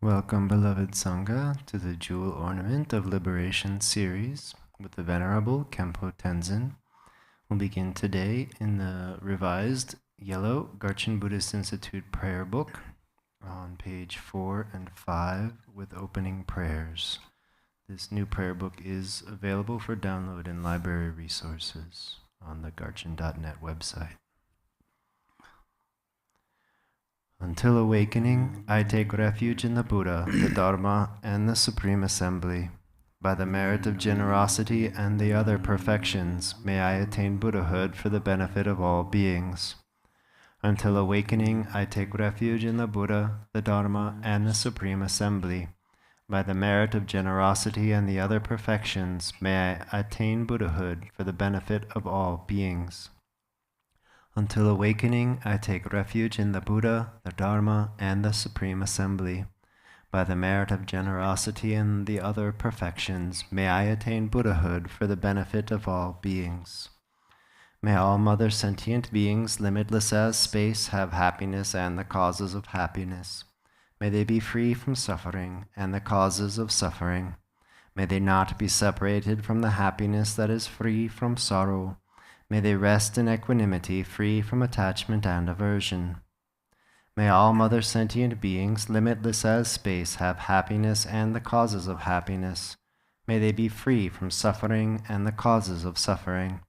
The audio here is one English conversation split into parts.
Welcome, beloved Sangha, to the Jewel Ornament of Liberation series with the Venerable Khenpo Tenzin. We'll begin today in the revised yellow Garchen Buddhist Institute prayer book on page 4 and 5 with opening prayers. This new prayer book is available for download in library resources on the garchen.net website. Until awakening, I take refuge in the Buddha, the Dharma, and the Supreme Assembly. By the merit of generosity and the other perfections, may I attain Buddhahood for the benefit of all beings. Until awakening, I take refuge in the Buddha, the Dharma, and the Supreme Assembly. By the merit of generosity and the other perfections, may I attain Buddhahood for the benefit of all beings. Until awakening, I take refuge in the Buddha, the Dharma, and the Supreme Assembly. By the merit of generosity and the other perfections, may I attain Buddhahood for the benefit of all beings. May all mother sentient beings, limitless as space, have happiness and the causes of happiness. May they be free from suffering and the causes of suffering. May they not be separated from the happiness that is free from sorrow. May they rest in equanimity, free from attachment and aversion. May all mother sentient beings, limitless as space, have happiness and the causes of happiness. May they be free from suffering and the causes of suffering.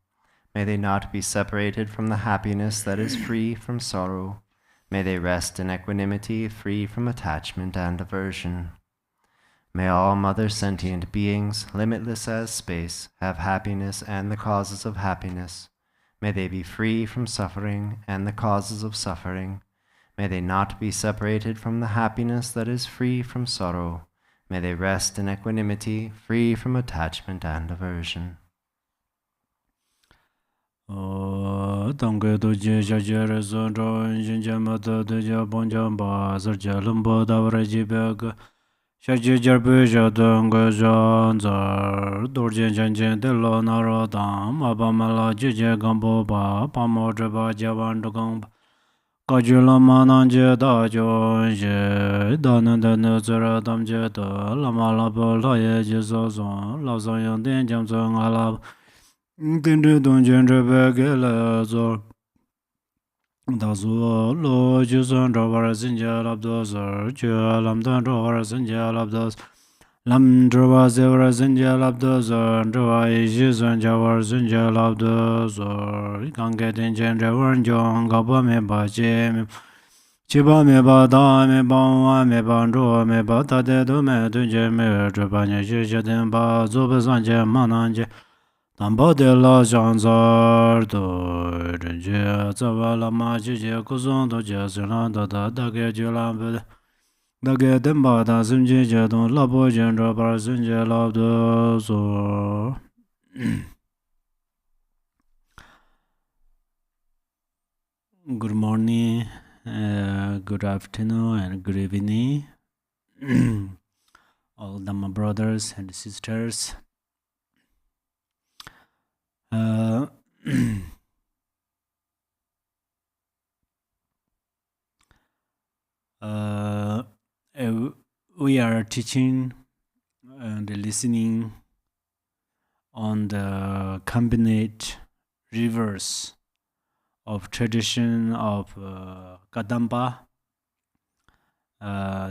May they not be separated from the happiness that is free from sorrow. May they rest in equanimity, free from attachment and aversion. May all mother sentient beings, limitless as space, have happiness and the causes of happiness. May they be free from suffering and the causes of suffering. May they not be separated from the happiness that is free from sorrow. May they rest in equanimity, free from attachment and aversion. Lo Juson Drovara Sinja Labdos or Lamdan Drovara Sinja Labdos Lam Drova Zevra Sinja Labdos or Drova Jison Javar Sinja Labdos or Gangatin Jenjavan Jong Gaba Me Bajem Chiba Me Bada Me Bawa Me Bandro Me Bata de Dume Dunje Me Drabanya Jijadin Ba Zobazanje Mananje Tambo de la Janzar do Renje Zavala Majije Kuzon do Jazilan da Dage Julan Dage Demba da Zimji Jadon Labo Jendra Bar Zinje Labdo So Good morning, good afternoon, and good evening, all Dhamma brothers and sisters. We are teaching and listening on the combined rivers of tradition of Kadamba.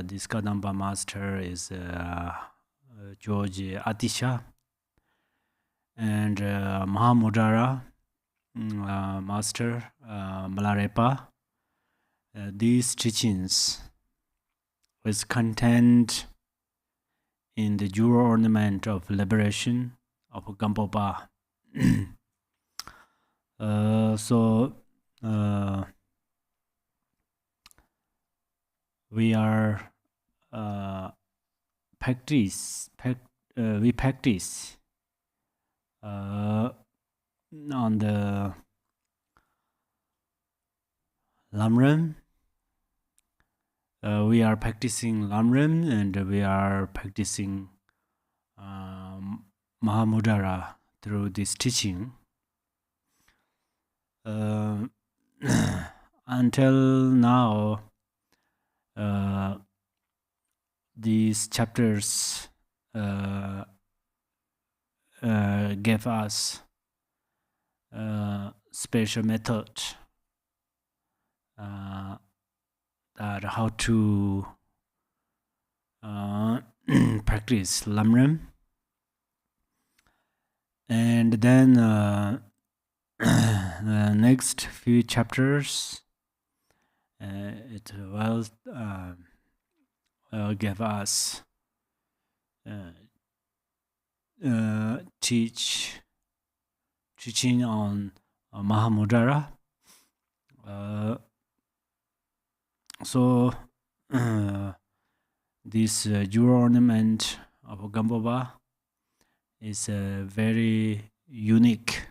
This Kadamba master is George Atisha, and Mahamudara master Malarepa. These teachings is contained in the jewel ornament of liberation of Gampopa. We are we practice on the Lamrim. We are practicing Lamrim and we are practicing Mahamudara through this teaching. Until now, these chapters gave us special method that how to practice lamrim, and then the next few chapters it will give us teaching on Mahamudra. So this jewel ornament of Gamboba is a very unique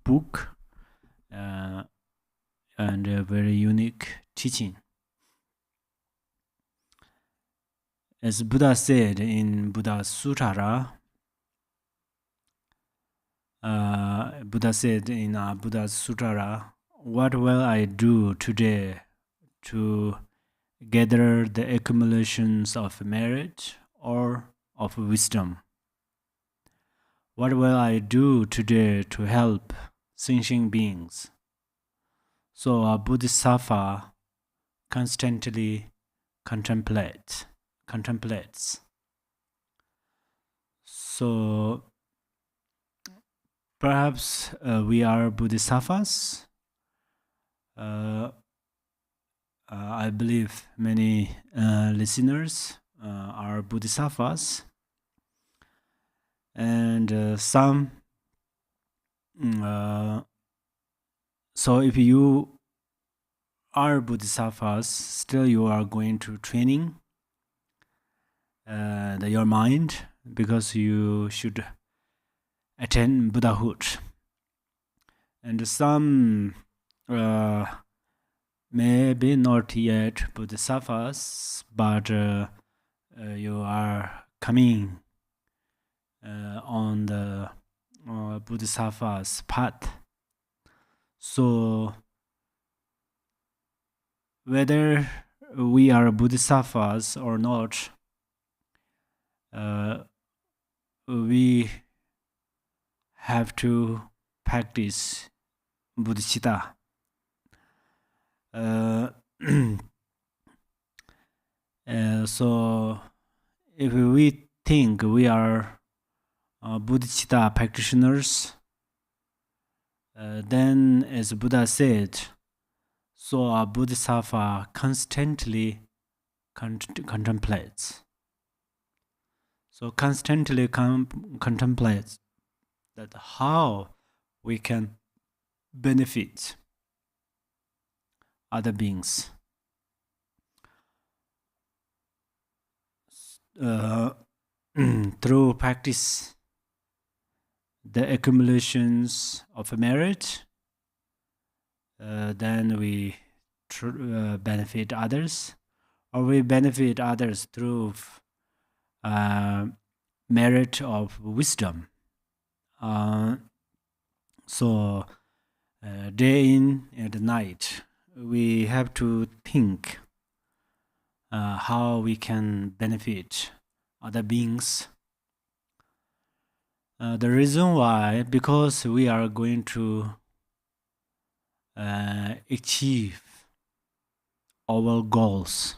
book and a very unique teaching. As Buddha said in Buddha's Suttara, what will I do today to gather the accumulations of merit or of wisdom? What will I do today to help sentient beings? So a bodhisattva constantly contemplates. So perhaps we are bodhisattvas. I believe many listeners are bodhisattvas, and some. So if you are bodhisattvas, still you are going to training your mind, because you should attain Buddhahood. And some maybe not yet bodhisattvas, but you are coming on the bodhisattva's path. So whether we are bodhisattvas or not, we have to practice bodhichitta. So if we think we are bodhichitta practitioners, then as Buddha said, so a bodhisattva constantly contemplates. So constantly contemplates that how we can benefit other beings. Through practice, the accumulations of merit, then we benefit others, or we benefit others through merit of wisdom. So day in and night, we have to think how we can benefit other beings. The reason why, because we are going to achieve our goals.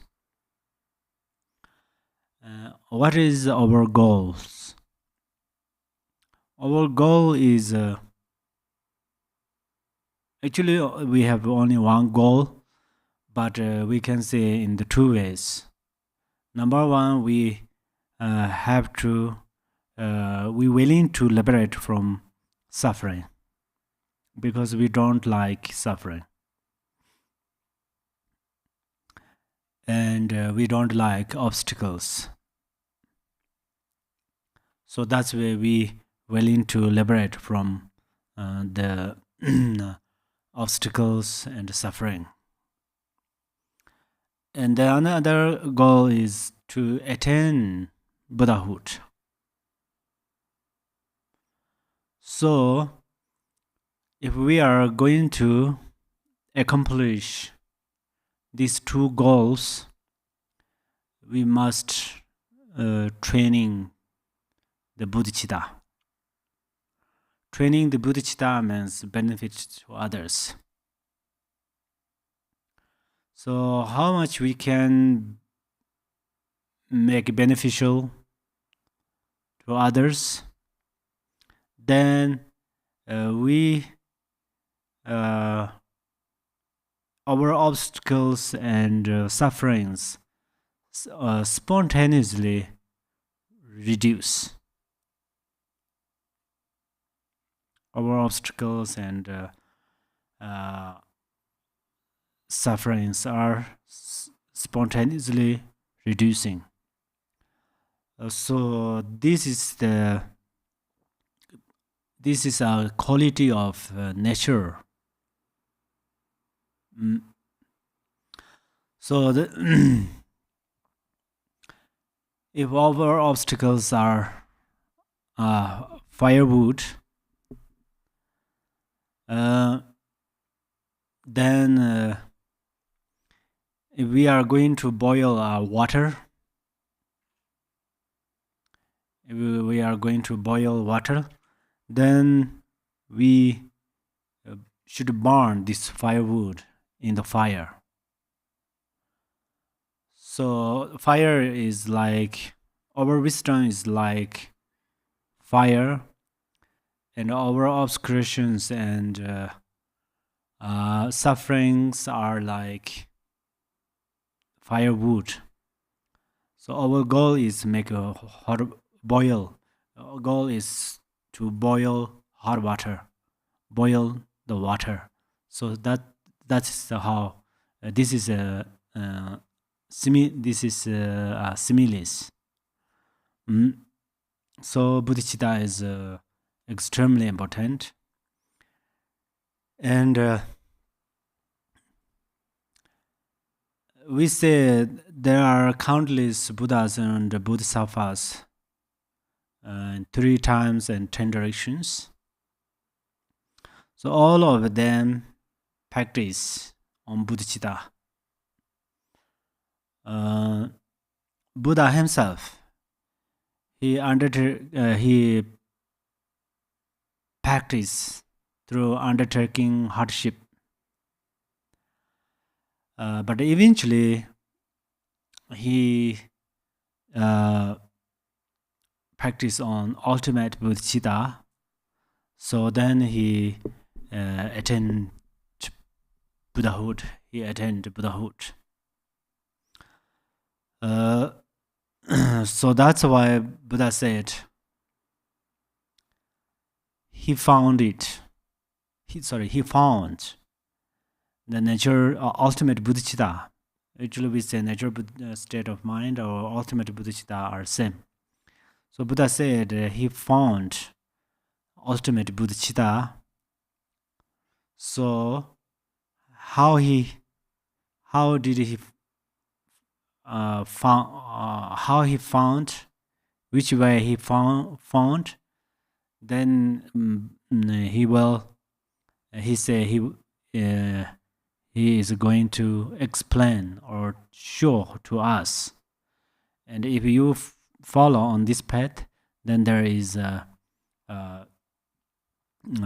What is our goals? Our goal is actually we have only one goal, but we can say in the two ways. Number one, we have to we willing to liberate from suffering, because we don't like suffering, and we don't like obstacles. So that's where we willing to liberate from the obstacles and suffering. And the another goal is to attain Buddhahood. So if we are going to accomplish these two goals, we must training the bodhichitta. Training the bodhichitta means benefit to others. So how much we can make beneficial to others, then our obstacles and sufferings spontaneously reduce. Our obstacles and sufferings are spontaneously reducing. So this is a quality of nature. So if our obstacles are firewood, then if we are going to boil water, then we should burn this firewood in the fire. So fire is like, our wisdom is like fire, and our obscurations and sufferings are like firewood. So our goal is make a hot boil. Our goal is to boil hot water, boil the water. So that's how this is a similes. So bodhicitta is extremely important, and we say there are countless Buddhas and Bodhisattvas, 3 times and 10 directions. So all of them practice on bodhicitta. Buddha himself, he practiced through undertaking hardship. But eventually, he practiced on ultimate bodhicitta. So then he attained Buddhahood. So that's why Buddha said he found the nature, ultimate bodhicitta. Actually, we say nature, state of mind, or ultimate bodhicitta are same. So Buddha said he found ultimate bodhicitta. So how he found, which way he found, then he is going to explain or show to us. And if you follow on this path, then there is a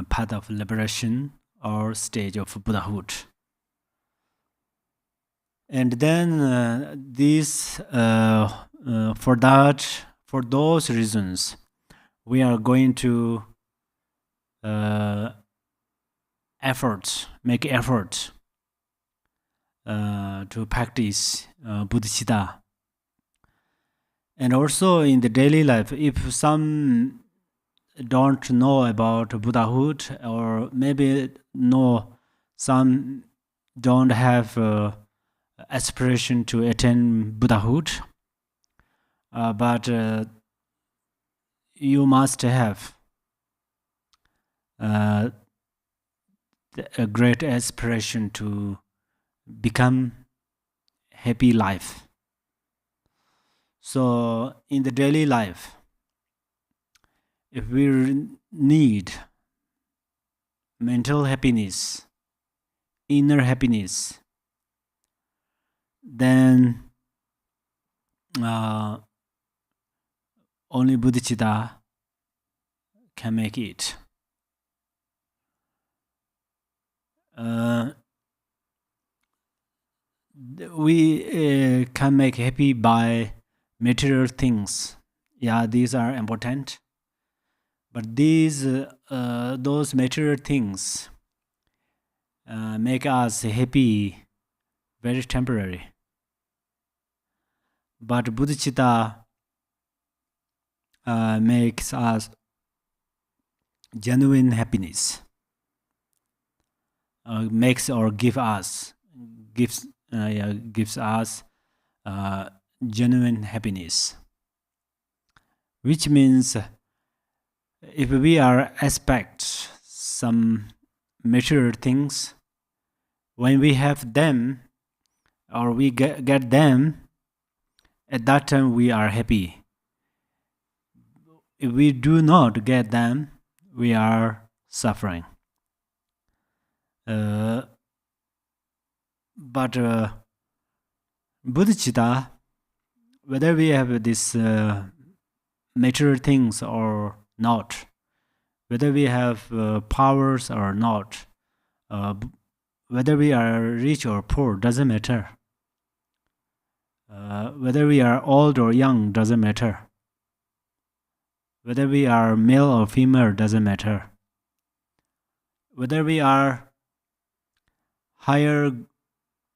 path of liberation or stage of Buddhahood. And then for those reasons, we are going to make effort to practice bodhicitta. And also in the daily life, if some don't know about Buddhahood, or maybe some don't have aspiration to attain Buddhahood, but you must have a great aspiration to become happy life. So in the daily life, if we need mental happiness, inner happiness, then only bodhicitta can make it. We can make happy by material things. Yeah, these are important. But those material things make us happy, very temporary. But bodhicitta makes us genuine happiness. Makes or gives us genuine happiness, which means if we are expect some material things, when we have them or we get them, at that time we are happy. If we do not get them, we are suffering. But bodhicitta, whether we have these material things or not, whether we have powers or not, whether we are rich or poor, doesn't matter. Whether we are old or young, doesn't matter. Whether we are male or female, doesn't matter. Whether we are higher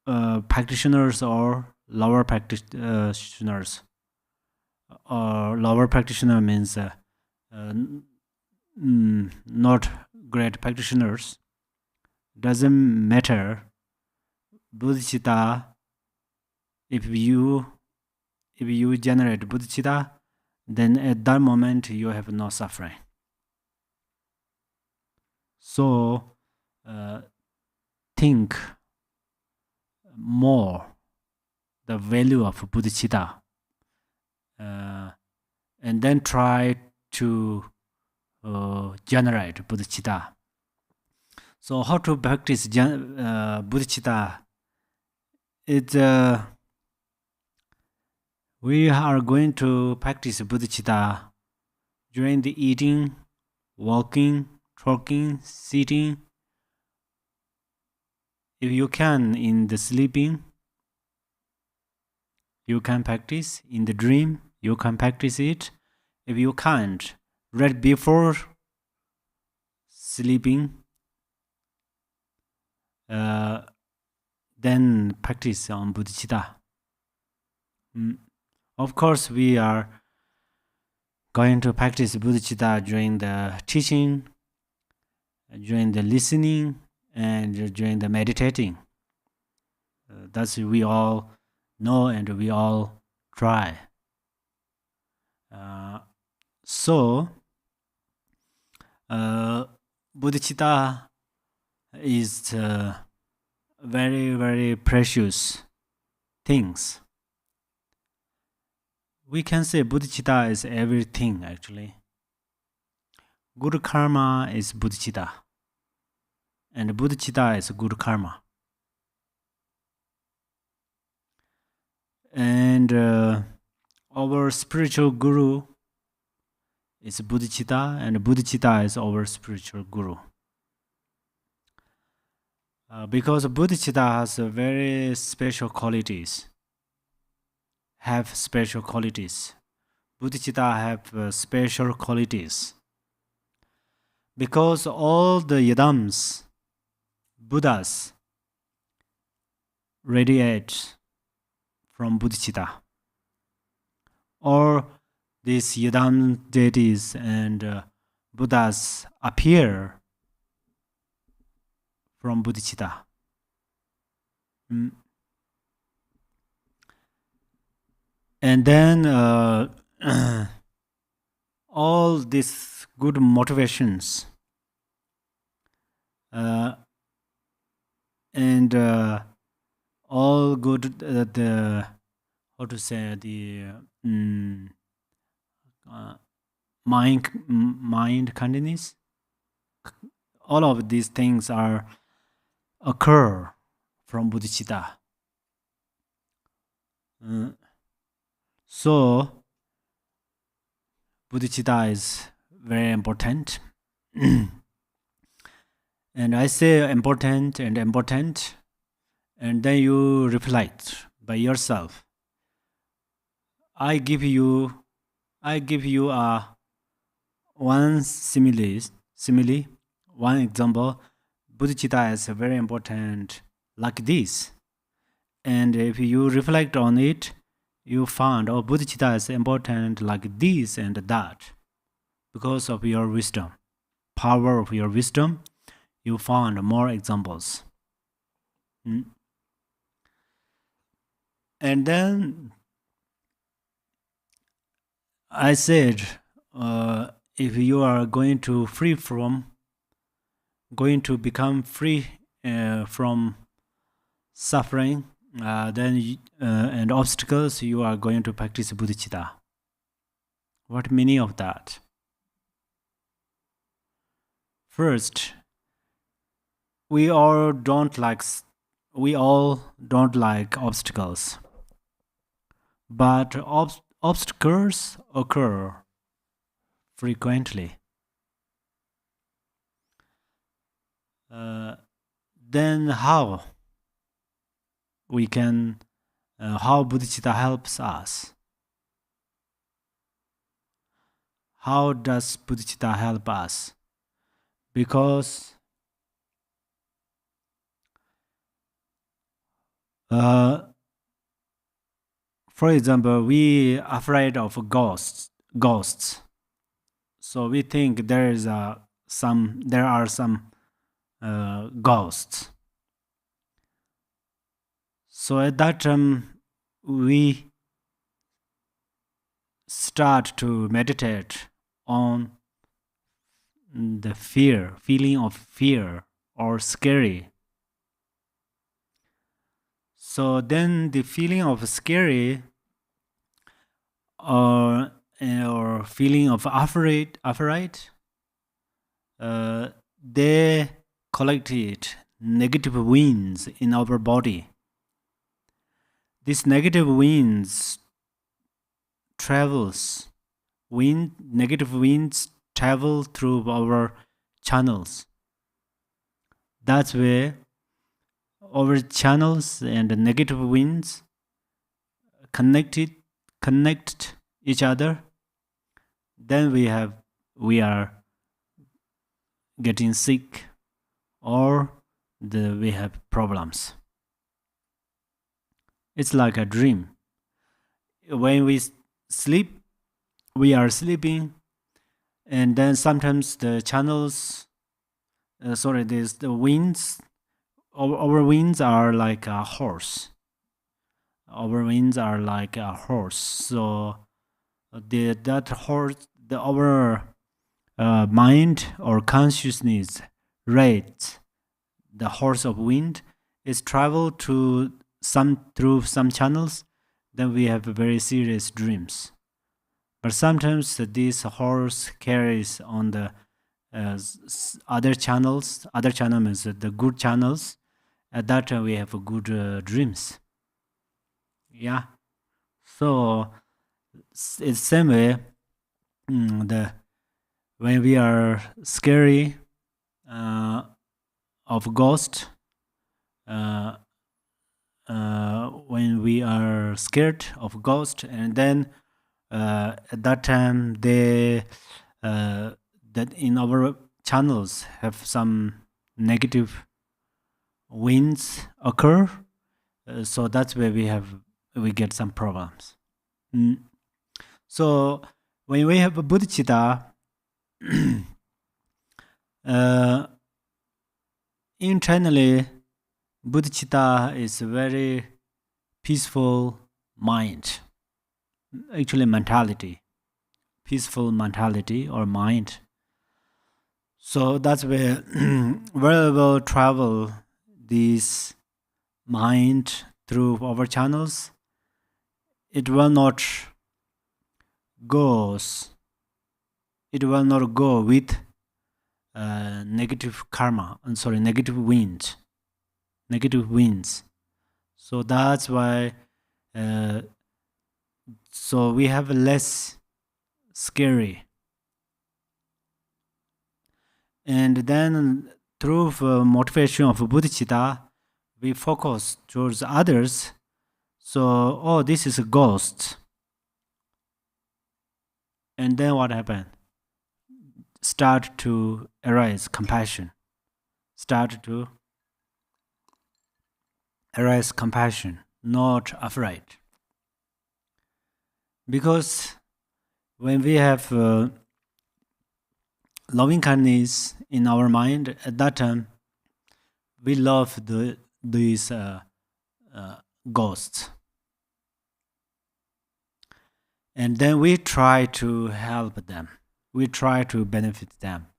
practitioners or lower practitioners. Lower practitioner means not great practitioners. Doesn't matter. Bodhicitta, if you generate bodhicitta, then at that moment you have no suffering. So think more the value of bodhicitta, and then try to generate bodhicitta. So how to practice bodhicitta? We are going to practice bodhicitta during the eating, walking, talking, sitting. If you can, in the sleeping, you can practice. In the dream, you can practice it. If you can't, right before sleeping, then practice on bodhicitta. Of course, we are going to practice bodhicitta during the teaching, during the listening, and during the meditating. That's we all know and we all try. So, bodhicitta is very, very precious things. We can say bodhicitta is everything actually. Good karma is bodhicitta, and bodhicitta is good karma. And our spiritual guru is bodhicitta, and bodhicitta is our spiritual guru. Because bodhicitta has very special qualities. Have special qualities. Bodhicitta have special qualities. Because all the yidams, Buddhas, radiate from bodhicitta. Or these yidam deities and Buddhas appear from bodhicitta. And then all these good motivations and all good the how to say the mind kindness, all of these things are occur from bodhicitta. So bodhicitta is very important. And I say important, and then you reflect by yourself. I give you a one simile, one example. Bodhicitta is very important like this. And if you reflect on it, you find, oh, bodhicitta is important like this and that. Because of your wisdom, power of your wisdom, you found more examples. And then I said, if you are going to become free from suffering, and obstacles, you are going to practice bodhicitta. What meaning of that? First, we all don't like obstacles, but obstacles occur frequently. Then how we can, how bodhicitta helps us? How does bodhicitta help us? Because for example, we are afraid of ghosts. So we think there are some ghosts. So at that time, we start to meditate on the feeling of fear or scary. So then the feeling of scary or feeling of afraid, they collected negative winds in our body. These negative winds negative winds travel through our channels. That's where our channels and the negative winds connect each other. Then we are getting sick, or we have problems. It's like a dream. When we sleep, we are sleeping, and then sometimes the channels, the winds, our winds are like a horse. Our winds are like a horse. So our mind or consciousness rates the horse of wind is travel through some channels. Then we have very serious dreams. But sometimes this horse carries on the other channels. Other channel means the good channels. At that time, we have good dreams. Yeah. So it's the same way. When we are scary of ghost, when we are scared of ghost, and then at that time that in our channels have some negative winds occur, so that's where we get some problems. So when we have a bodhicitta, internally, bodhicitta is a very peaceful mind. Actually, mentality, peaceful mentality or mind. So that's where Venerable travel this mind through our channels. It will not go with negative karma. Negative winds. So that's why So we have less scary. And then through motivation of bodhichitta, we focus towards others. So, oh, this is a ghost. And then what happened? Start to arise compassion. Start to arise compassion, not afraid. Because when we have loving kindness in our mind, at that time, we love these ghosts. And then we try to help them. We try to benefit them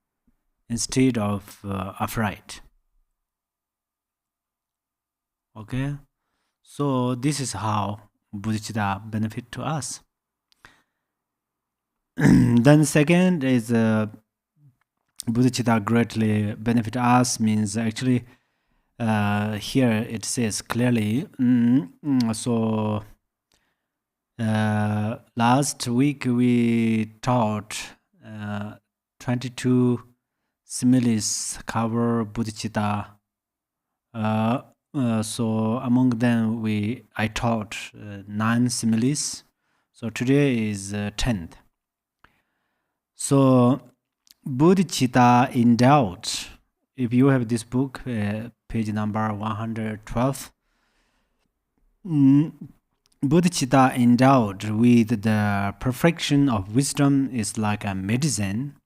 instead of afraid. Okay? So this is how bodhicitta benefit to us. Then second is bodhicitta greatly benefit us means actually here it says clearly. So last week we taught 22 similes cover bodhicitta. So among them I taught 9 similes. So today is 10th. So bodhicitta in doubt. If you have this book, page number 112. Bodhicitta endowed with the perfection of wisdom is like a medicine,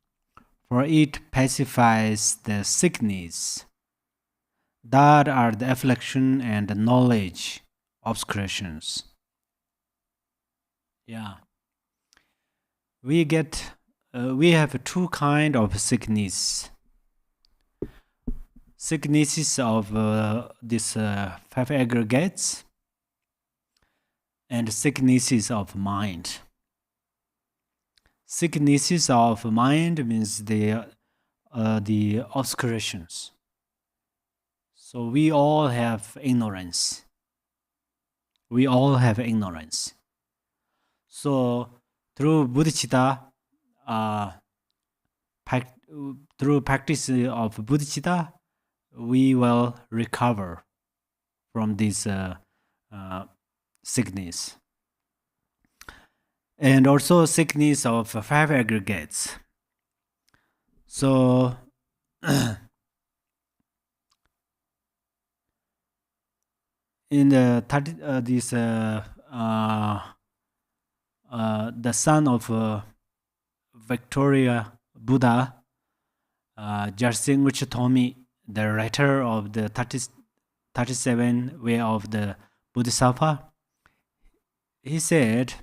for it pacifies the sickness that are the affliction and the knowledge obscurations. Yeah. We have two kind of sickness. Sicknesses of these 5 aggregates and sicknesses of mind. Sicknesses of mind means the obscurations. So we all have ignorance. We all have ignorance. So through bodhicitta, through practice of bodhicitta, we will recover from this sickness. And also sickness of 5 aggregates. So in the the son of Victoria Buddha, Jarsing Tomi, the writer of the 37 way of the Bodhisattva, he said,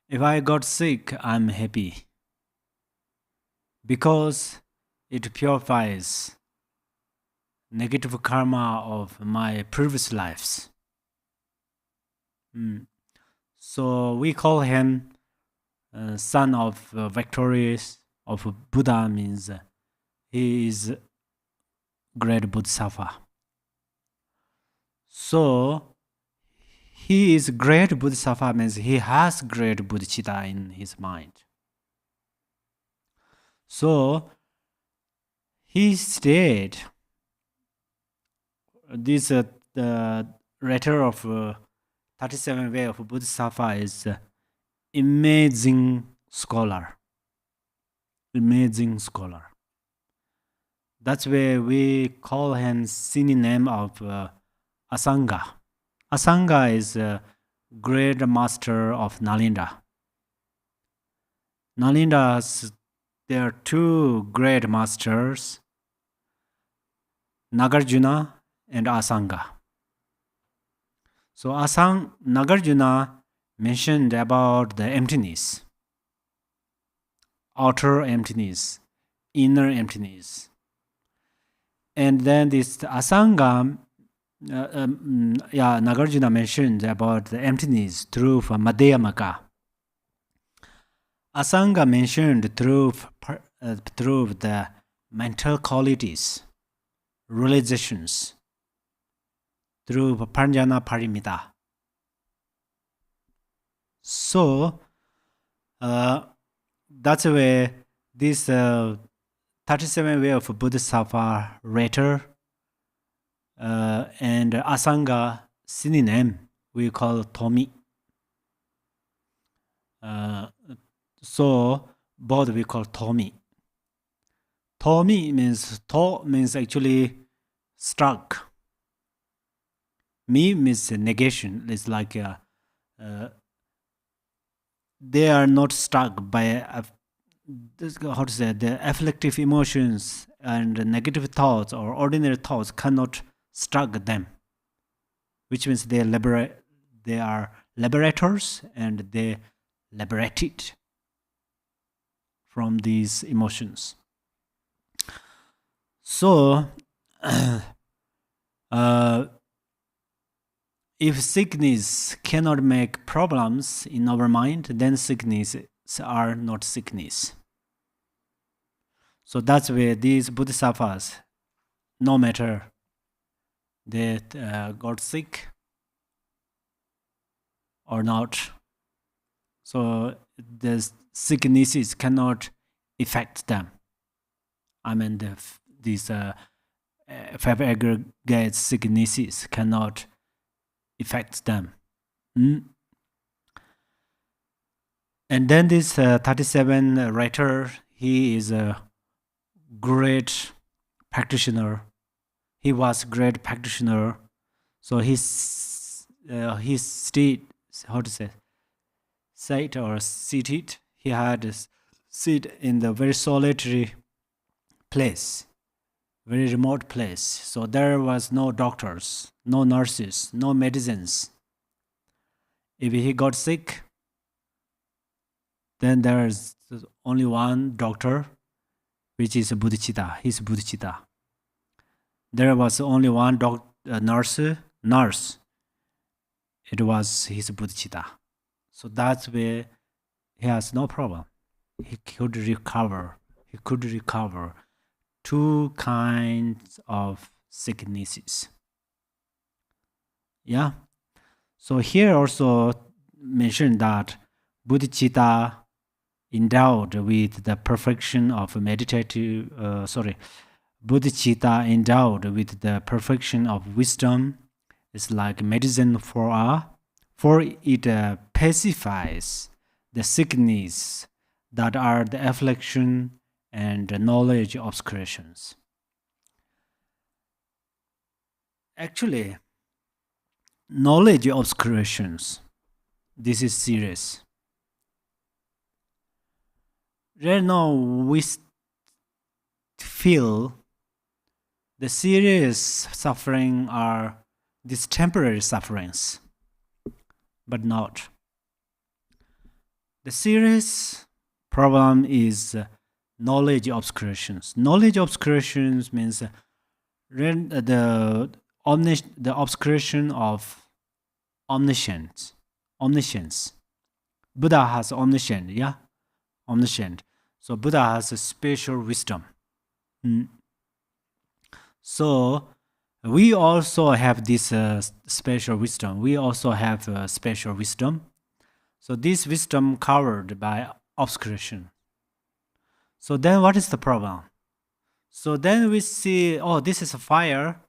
if I got sick, I'm happy because it purifies negative karma of my previous lives. So we call him son of victorious of Buddha, means he is great Bodhisattva. So he is great Bodhisattva means he has great bodhicitta in his mind. So he stayed. This the writer of 37 way of Bodhisattva is amazing scholar. Amazing scholar. That's why we call him synonym of Asanga. Asanga is a great master of Nalinda. Nalinda, there are 2 great masters, Nagarjuna and Asanga. So Nagarjuna mentioned about the emptiness, outer emptiness, inner emptiness. And then this Asanga, Nagarjuna mentioned about the emptiness through Madhyamaka. Asanga mentioned through the mental qualities, realizations, through Paranjana Parimita. So that's where this 37 way of Bodhisattva rater and Asanga synonym we call Tomi. So both we call Tomi. Tomi means actually struck. Mi means negation. It's like they are not struck by the afflictive emotions and negative thoughts or ordinary thoughts cannot struck them, which means they are liberators and they liberated from these emotions. So if sickness cannot make problems in our mind, then sicknesses are not sickness. So that's where these bodhisattvas, no matter they got sick or not, so the sicknesses cannot affect them. I mean, these five aggregate sicknesses cannot affect them. And then this 37 writer, he is a great practitioner. He was great practitioner. So his state, how to say, sat or seated, he had a seat in the very solitary place, very remote place. So there was no doctors, no nurses, no medicines. If he got sick, then there's only one doctor, which is bodhichitta. He's bodhichitta. There was only one nurse. It was his bodhichitta. So that's where he has no problem. He could recover. He could recover two kinds of sicknesses. Yeah. So here also mentioned that bodhicitta endowed with the perfection of bodhicitta endowed with the perfection of wisdom is like medicine for it pacifies the sickness that are the affliction and the knowledge obscurations. Actually, knowledge obscurations, this is serious. Right now, we feel the serious suffering are these temporary sufferings, but not. The serious problem is knowledge obscurations. Knowledge obscurations means the obscuration of omniscience. Buddha has omniscient, yeah? Omniscient. So Buddha has a special wisdom. So we also have this special wisdom. We also have special wisdom. So this wisdom covered by obscuration. So then what is the problem? So then we see, oh, this is a fire.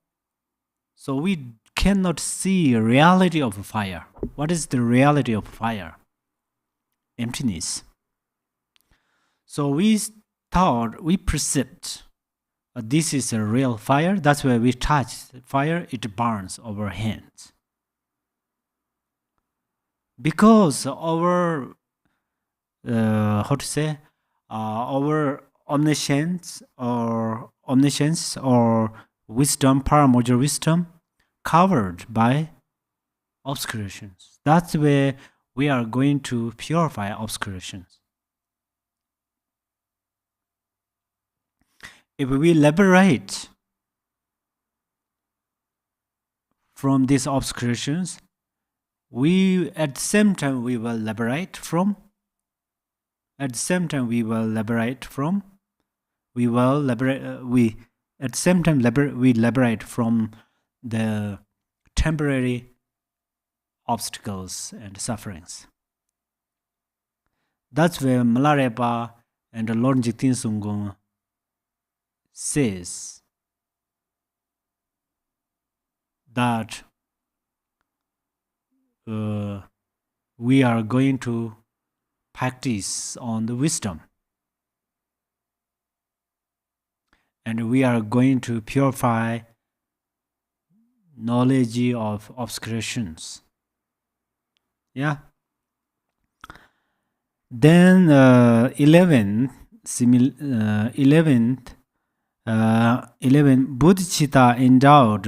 So we cannot see reality of fire. What is the reality of fire? Emptiness. So we perceived this is a real fire. That's why we touch fire, it burns our hands. Because our, our omniscience or wisdom, paramount wisdom, covered by obscurations. That's where we are going to purify obscurations. If we liberate from these obscurations, we at the same time we will liberate from. At the same time we will liberate from. We at the same time we liberate from the temporary obstacles and sufferings. That's where Milarepa and Lord Jigten Sunggung says that we are going to practice on the wisdom, and we are going to purify knowledge of obscurations. Yeah. Then 11th, 11 bodhichitta endowed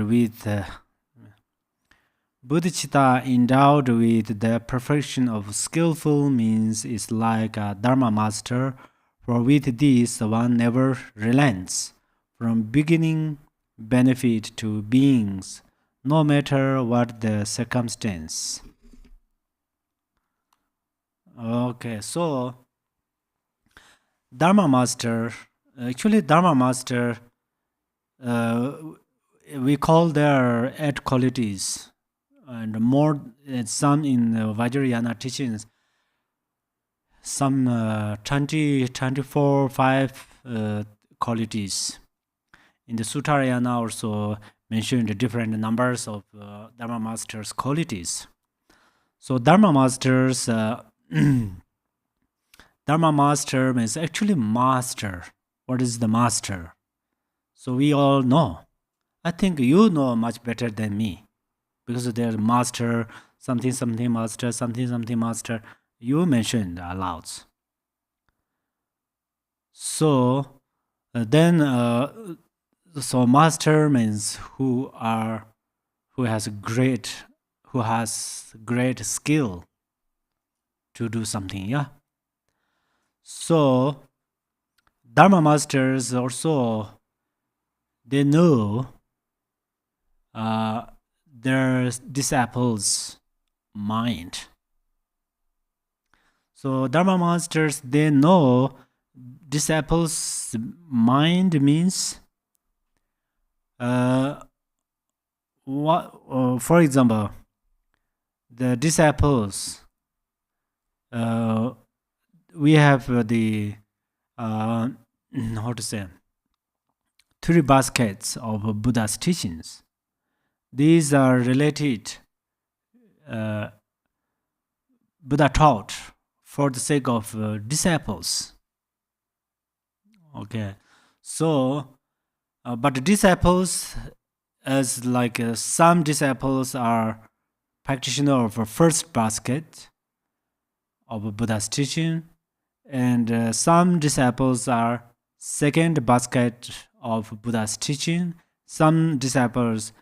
with the perfection of skillful means is like a dharma master, for with this one never relents from beginning benefit to beings, no matter what the circumstance. Okay, so Dharma Master, actually Dharma Master, we call their 8 qualities, and more, some in Vajrayana teachings, some 20, 24, 5 qualities. In the Suttarayana also mentioned different numbers of Dharma Master's qualities. So Dharma Masters, Dharma Master means actually master. What is the master? So we all know. I think you know much better than me, because they're master, something something master, something something master. You mentioned aloud. So so master means who has great skill to do something. Yeah. So Dharma masters also, they know their disciples' mind. So Dharma masters, they know disciples' mind means for example, the disciples, we have the how to say, 3 baskets of Buddha's teachings. These are related, Buddha taught for the sake of disciples. Okay, so but disciples, as like some disciples are practitioner of a first basket of Buddha's teaching, and some disciples are second basket of Buddha's teaching. Some disciples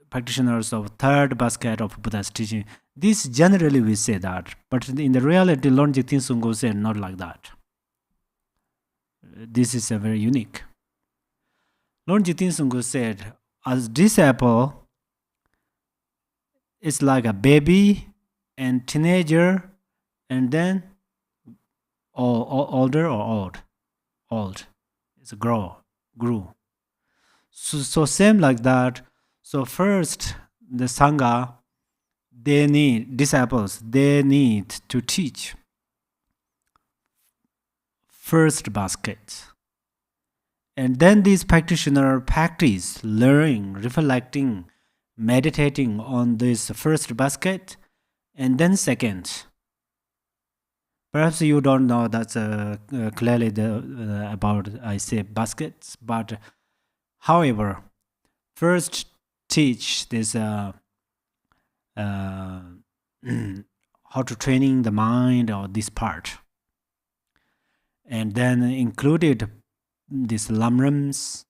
practitioners of third basket of Buddha's teaching. This generally we say that, but in the reality, Lord Jigten Sunggung said not like that. This is a very unique. Lord Jigten Sunggung said, as disciple, it's like a baby and teenager, and then older or old. It's grew. So same like that. So first, the Sangha, disciples, they need to teach first basket. And then these practitioners practice, learning, reflecting, meditating on this first basket, and then second. Perhaps you don't know that's clearly about, I say, baskets, but however, first teach this how to training the mind, or this part, and then included these lamrams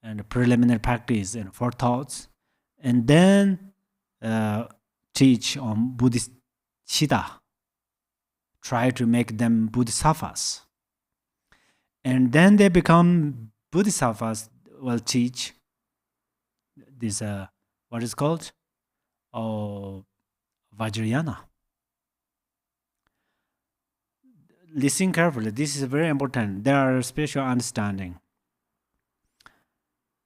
and preliminary practice and forethoughts, and then teach on bodhichitta, try to make them bodhisattvas, and then they become bodhisattvas, will teach this what is called Vajrayana. Listen carefully, this is very important. There are special understanding.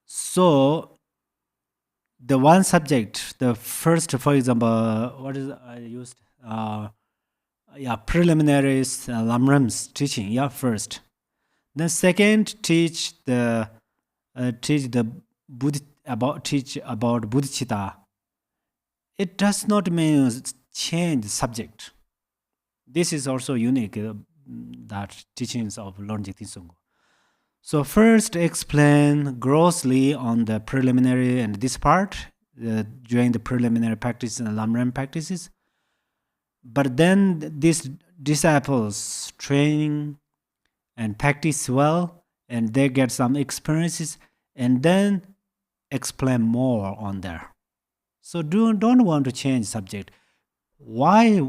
So the one subject, the first, for example, what is I used preliminaries, Lamram's teaching. First. Then second, teach about bodhichitta. It does not mean change the subject. This is also unique, that teachings of Lord Jigten Sungpo. So first explain grossly on the preliminary and this part, during the preliminary practice and Lamram practices. But then these disciples training and practice well, and they get some experiences, and then explain more on there. So don't want to change subject. Why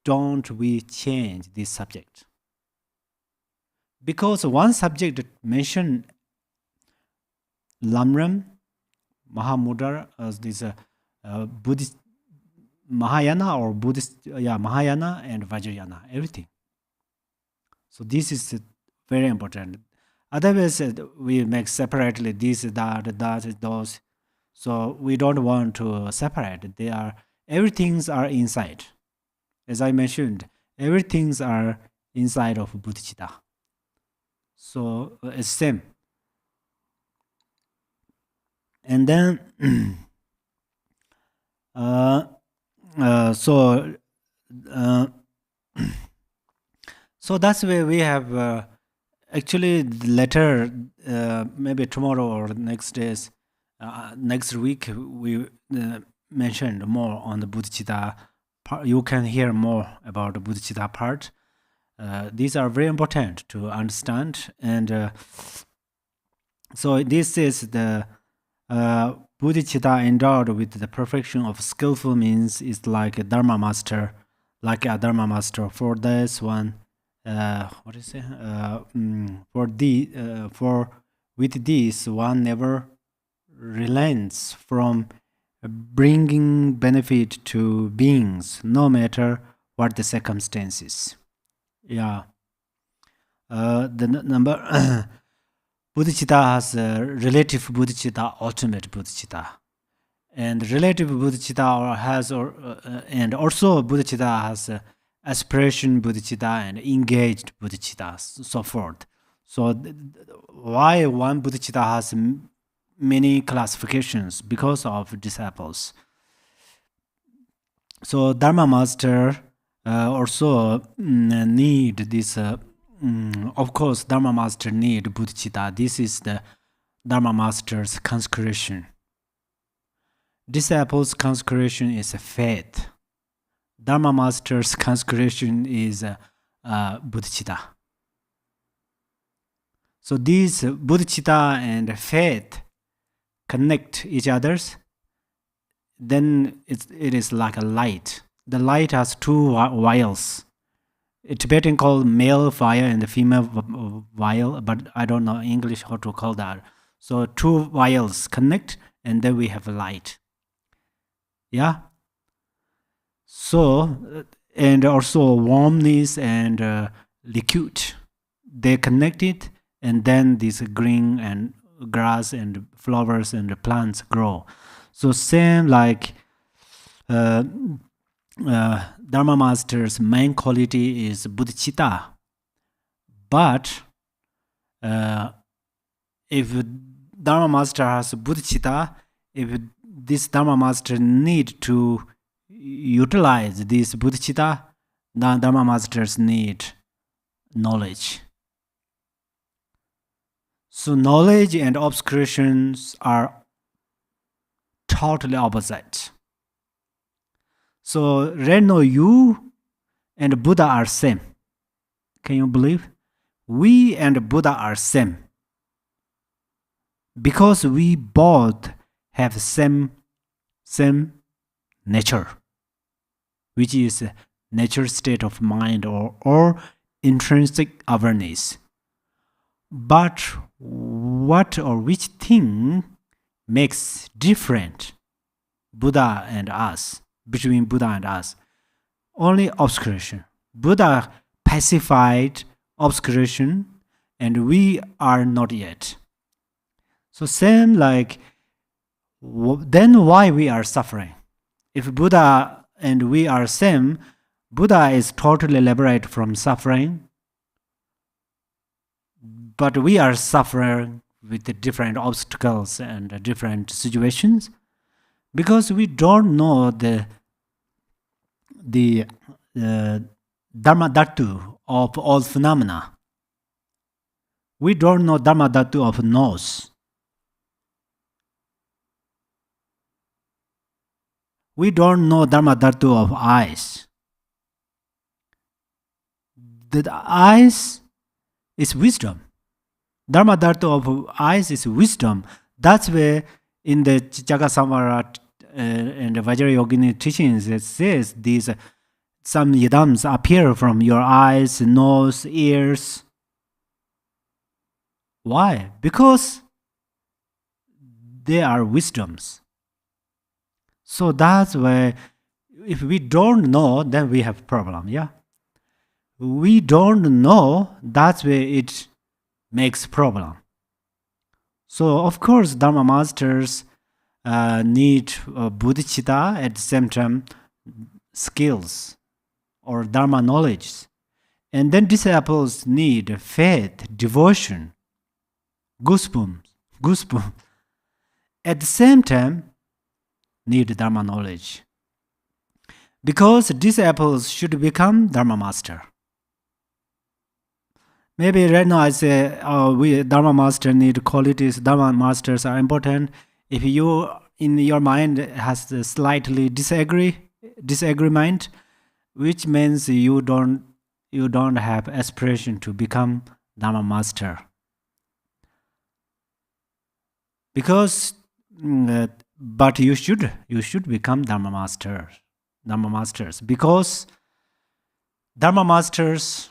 don't we change this subject? Because one subject mentioned Lamram, Mahamudra, as this Buddhist Mahayana or Buddhist, Mahayana and Vajrayana, everything. So this is very important. Otherwise, we make separately this, that, those. So we don't want to separate. Everything's are inside. As I mentioned, everything's are inside of bodhicitta. So it's same. And then so that's why we have actually later, maybe tomorrow or next days, next week we mentioned more on the bodhicitta part. You can hear more about the bodhicitta part. These are very important to understand, and so this is the bodhicitta endowed with the perfection of skillful means is like a dharma master, For this one, what is it? For with this one never relents from bringing benefit to beings, no matter what the circumstances. The number bodhicitta has relative bodhicitta, ultimate bodhicitta, and relative bodhicitta and also bodhicitta has aspiration bodhicitta and engaged bodhicitta, so forth. So why one bodhicitta has many classifications? Because of disciples. So Dharma master also need this. Of course, Dharma master need bodhicitta. This is the Dharma master's consecration. Disciples' consecration is a faith. Dharma master's consecration is bodhicitta. So these bodhicitta and faith connect each others. Then it is like a light. The light has two vials. Tibetan called male fire and the female vial, but I don't know English how to call that. So two vials connect, and then we have a light. So, and also warmness and liquid, they connected, and then this green and grass and flowers and plants grow. So same like Dharma master's main quality is bodhicitta, but if Dharma master has bodhicitta, if this Dharma master need to utilize this bodhicitta, then Dharma masters need knowledge. So knowledge and obscurations are totally opposite. So Reno, you and Buddha are same. Can you believe? We and Buddha are same. Because we both have same nature, which is natural state of mind or intrinsic awareness. But what or which thing makes different Buddha and us, between Buddha and us? Only obscuration. Buddha pacified obscuration, and we are not yet. So same like, then why we are suffering? If Buddha and we are same, Buddha is totally liberated from suffering, but we are suffering with the different obstacles and different situations because we don't know the dharma dhatu of all phenomena. We don't know dharma dhatu of nose. We don't know dharma dhatu of eyes. The eyes is wisdom. Dharma dhatu of eyes is wisdom. That's where in the Chakasamvara and the Vajrayogini teachings it says these some yidams appear from your eyes, nose, ears. Why? Because they are wisdoms. So that's why if we don't know, then we have problem. Yeah, we don't know. That's where it makes problem. So of course, Dharma masters need bodhichitta at the same time skills or Dharma knowledge, and then disciples need faith, devotion, goosebumps. At the same time, need Dharma knowledge. Because disciples should become Dharma master. Maybe right now I say, we Dharma master need qualities, Dharma masters are important. If you, in your mind, has a slightly disagreement, which means you don't have aspiration to become Dharma master. Because but you should become Dharma masters, because Dharma masters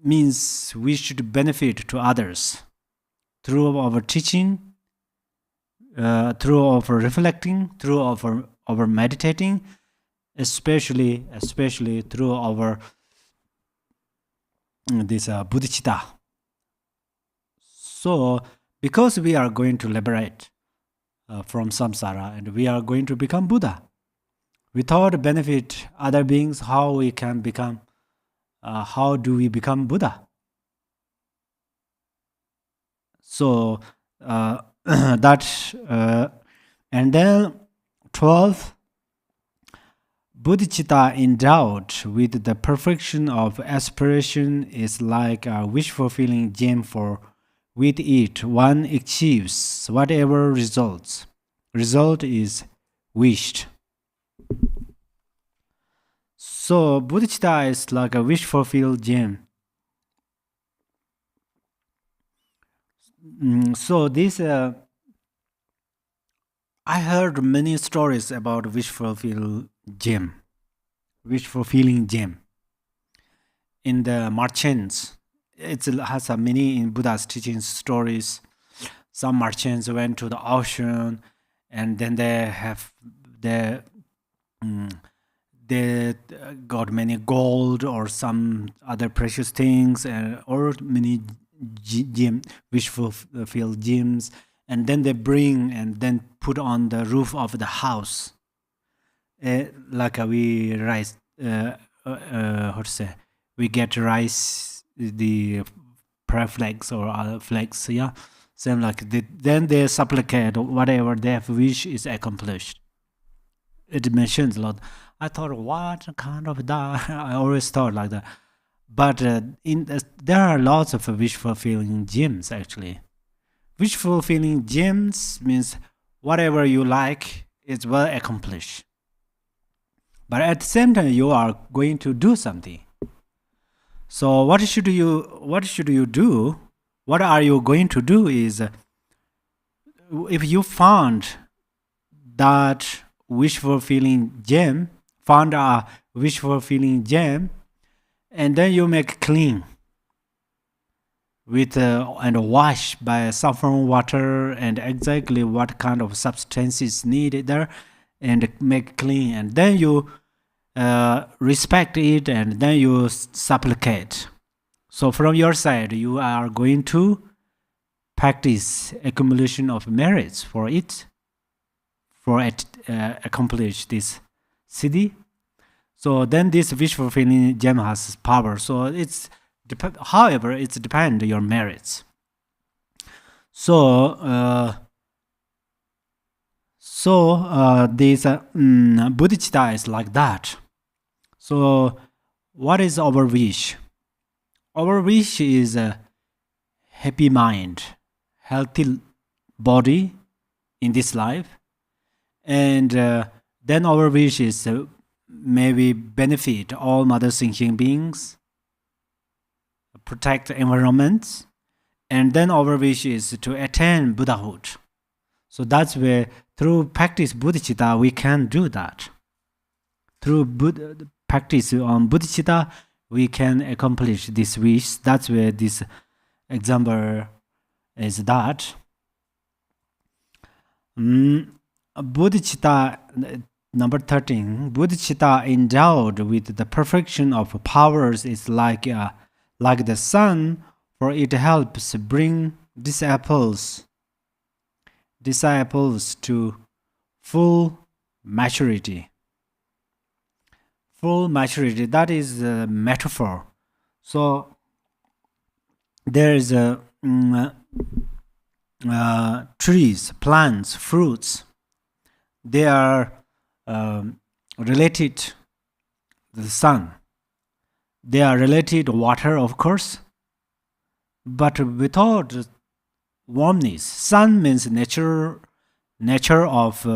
means we should benefit to others through our teaching, through our reflecting, through our meditating, especially through our this bodhichitta. So because we are going to liberate from samsara and we are going to become Buddha, without benefit other beings, how we can become? How do we become Buddha? So that and then 12, bodhicitta endowed with the perfection of aspiration is like a wish-fulfilling gem, for with it one achieves whatever results. Result is wished. So bodhicitta is like a wish-fulfilled gem. So this I heard many stories about wish-fulfilling gem. In the merchants, it has a many in Buddha's teaching stories. Some merchants went to the ocean, and then they got many gold or some other precious things, or many wish-fulfilled gems, and then they bring and then put on the roof of the house. Like we rice, how to say? We get rice, the prayer flags or other flags, yeah. Same like then they supplicate whatever they have wish is accomplished. It mentions a lot. I thought, what kind of that? I always thought like that. But there are lots of wish-fulfilling gems actually. Wish-fulfilling gems means whatever you like is well accomplished. But at the same time, you are going to do something. So what should you do? What are you going to do is, if you found that wish-fulfilling gem, and then you make clean with and wash by saffron water and exactly what kind of substances needed there, and make clean, and then you respect it, and then you supplicate. So from your side, you are going to practice accumulation of merits for it, accomplish this siddhi. So then this wish fulfilling gem has power. So it's however, it's depend on your merits. So this bodhichitta is like that. So what is our wish? Our wish is a happy mind, healthy body in this life, and then our wish is maybe benefit all mother sentient beings, protect environments, and then our wish is to attain Buddhahood. So that's where through practice bodhicitta we can do that. Through practice on bodhicitta we can accomplish this wish. That's where this example is that. Bodhicitta, number 13. Bodhicitta endowed with the perfection of powers is like the sun, for it helps bring disciples to full maturity. Full maturity, that is a metaphor. So there is trees, plants, fruits. They are related to the sun. They are related to water, of course, but without warmness. Sun means nature of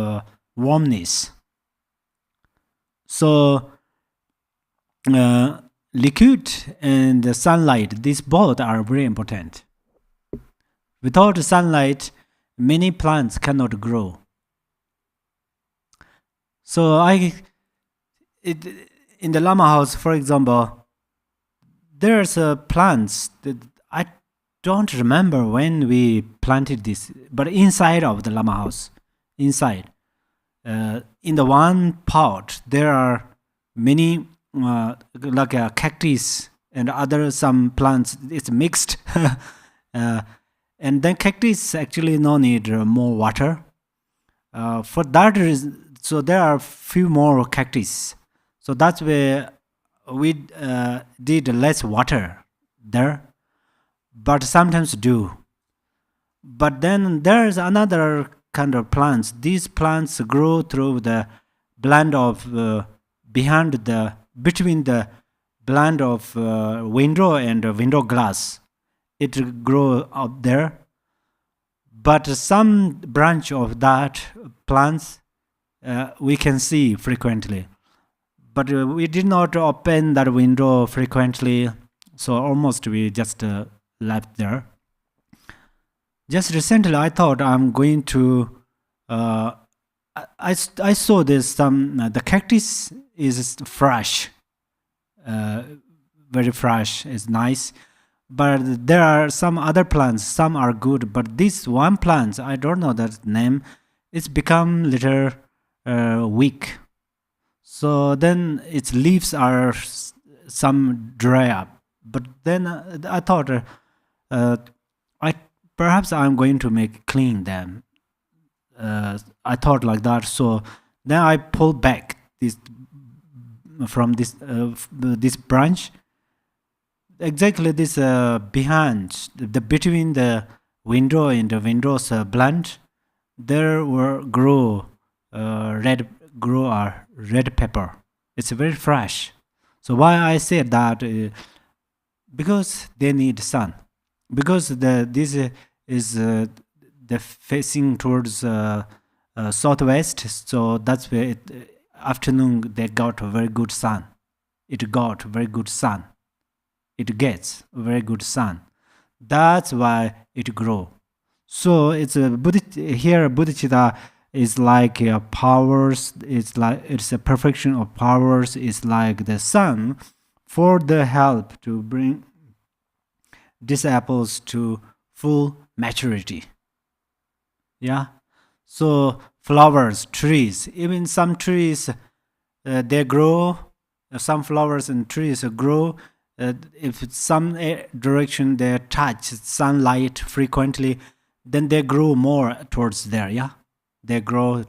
warmness. So liquid and the sunlight, these both are very important. Without sunlight, many plants cannot grow. So in the Lama house, for example, there's plants that I don't remember when we planted this, but inside of the Lama house, inside, in the one pot, there are many like a cactus and other some plants. It's mixed, and then cactus actually no need more water. For that reason, so there are few more cactus. So that's where we did less water there, but sometimes do. But then there's another kind of plants. These plants grow through the blend of between the blend of window and window glass. It grow up there. But some branch of that plants we can see frequently. But we did not open that window frequently, so almost we just left there. Just recently, I thought I'm going to. I saw this the cactus is fresh, very fresh. It's nice, but there are some other plants. Some are good, but this one plant, I don't know that name. It's become little weak. So then its leaves are some dry up. But then I thought perhaps I'm going to make clean them. I thought like that. So then I pulled back this from this branch. Exactly this behind between the window and the windows blend, there grow red pepper. It's very fresh. So why I said that? Because they need sun. Because this is the facing towards southwest. So that's where afternoon they got a very good sun. It got very good sun. It gets very good sun. That's why it grow. So it's a here bodhicitta is like powers. It's a perfection of powers. It's like the sun for the help to bring disciples to full maturity. Yeah. So flowers, trees, even some trees they grow. Some flowers and trees grow. If some direction they touch sunlight frequently, then they grow more towards there. Yeah, they grow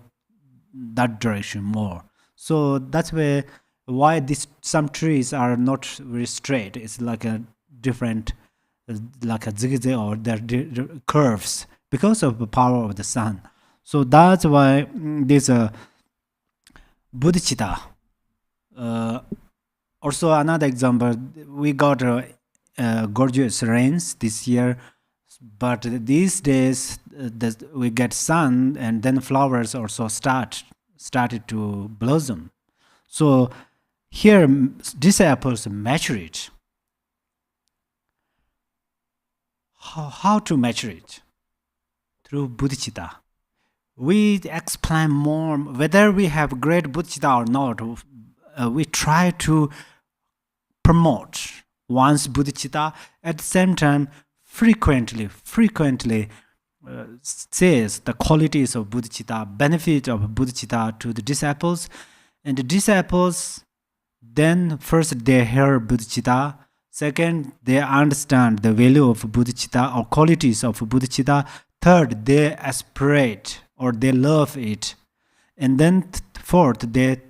that direction more. So that's where why some trees are not very straight. It's like a different, like a zigzag, or their curves, because of the power of the sun. So that's why this bodhichitta. Also another example, we got gorgeous rains this year, but these days we get sun, and then flowers also started to blossom. So here these apples mature it. How to mature it? Through bodhichitta. We explain more whether we have great bodhichitta or not. We try to promote one's bodhichitta, at the same time frequently says the qualities of bodhichitta, benefit of bodhichitta to the disciples. And the disciples, then first they hear bodhichitta, second they understand the value of bodhichitta or qualities of bodhichitta, third they aspirate or they love it, and then fourth they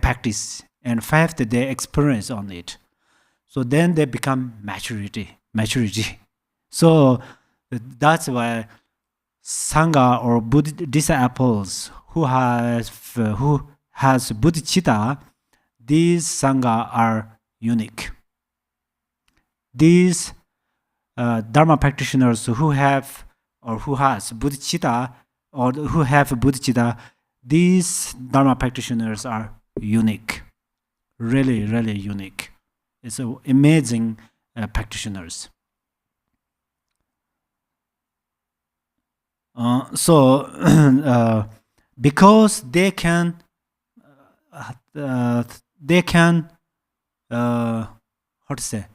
practice, and fifth they experience on it. So then they become maturity. So that's why Sangha or disciples who has bodhicitta, these Sangha are unique. These Dharma practitioners who has bodhicitta, or who have bodhicitta, these Dharma practitioners are unique. Really unique. It's amazing practitioners. Because they can how to say,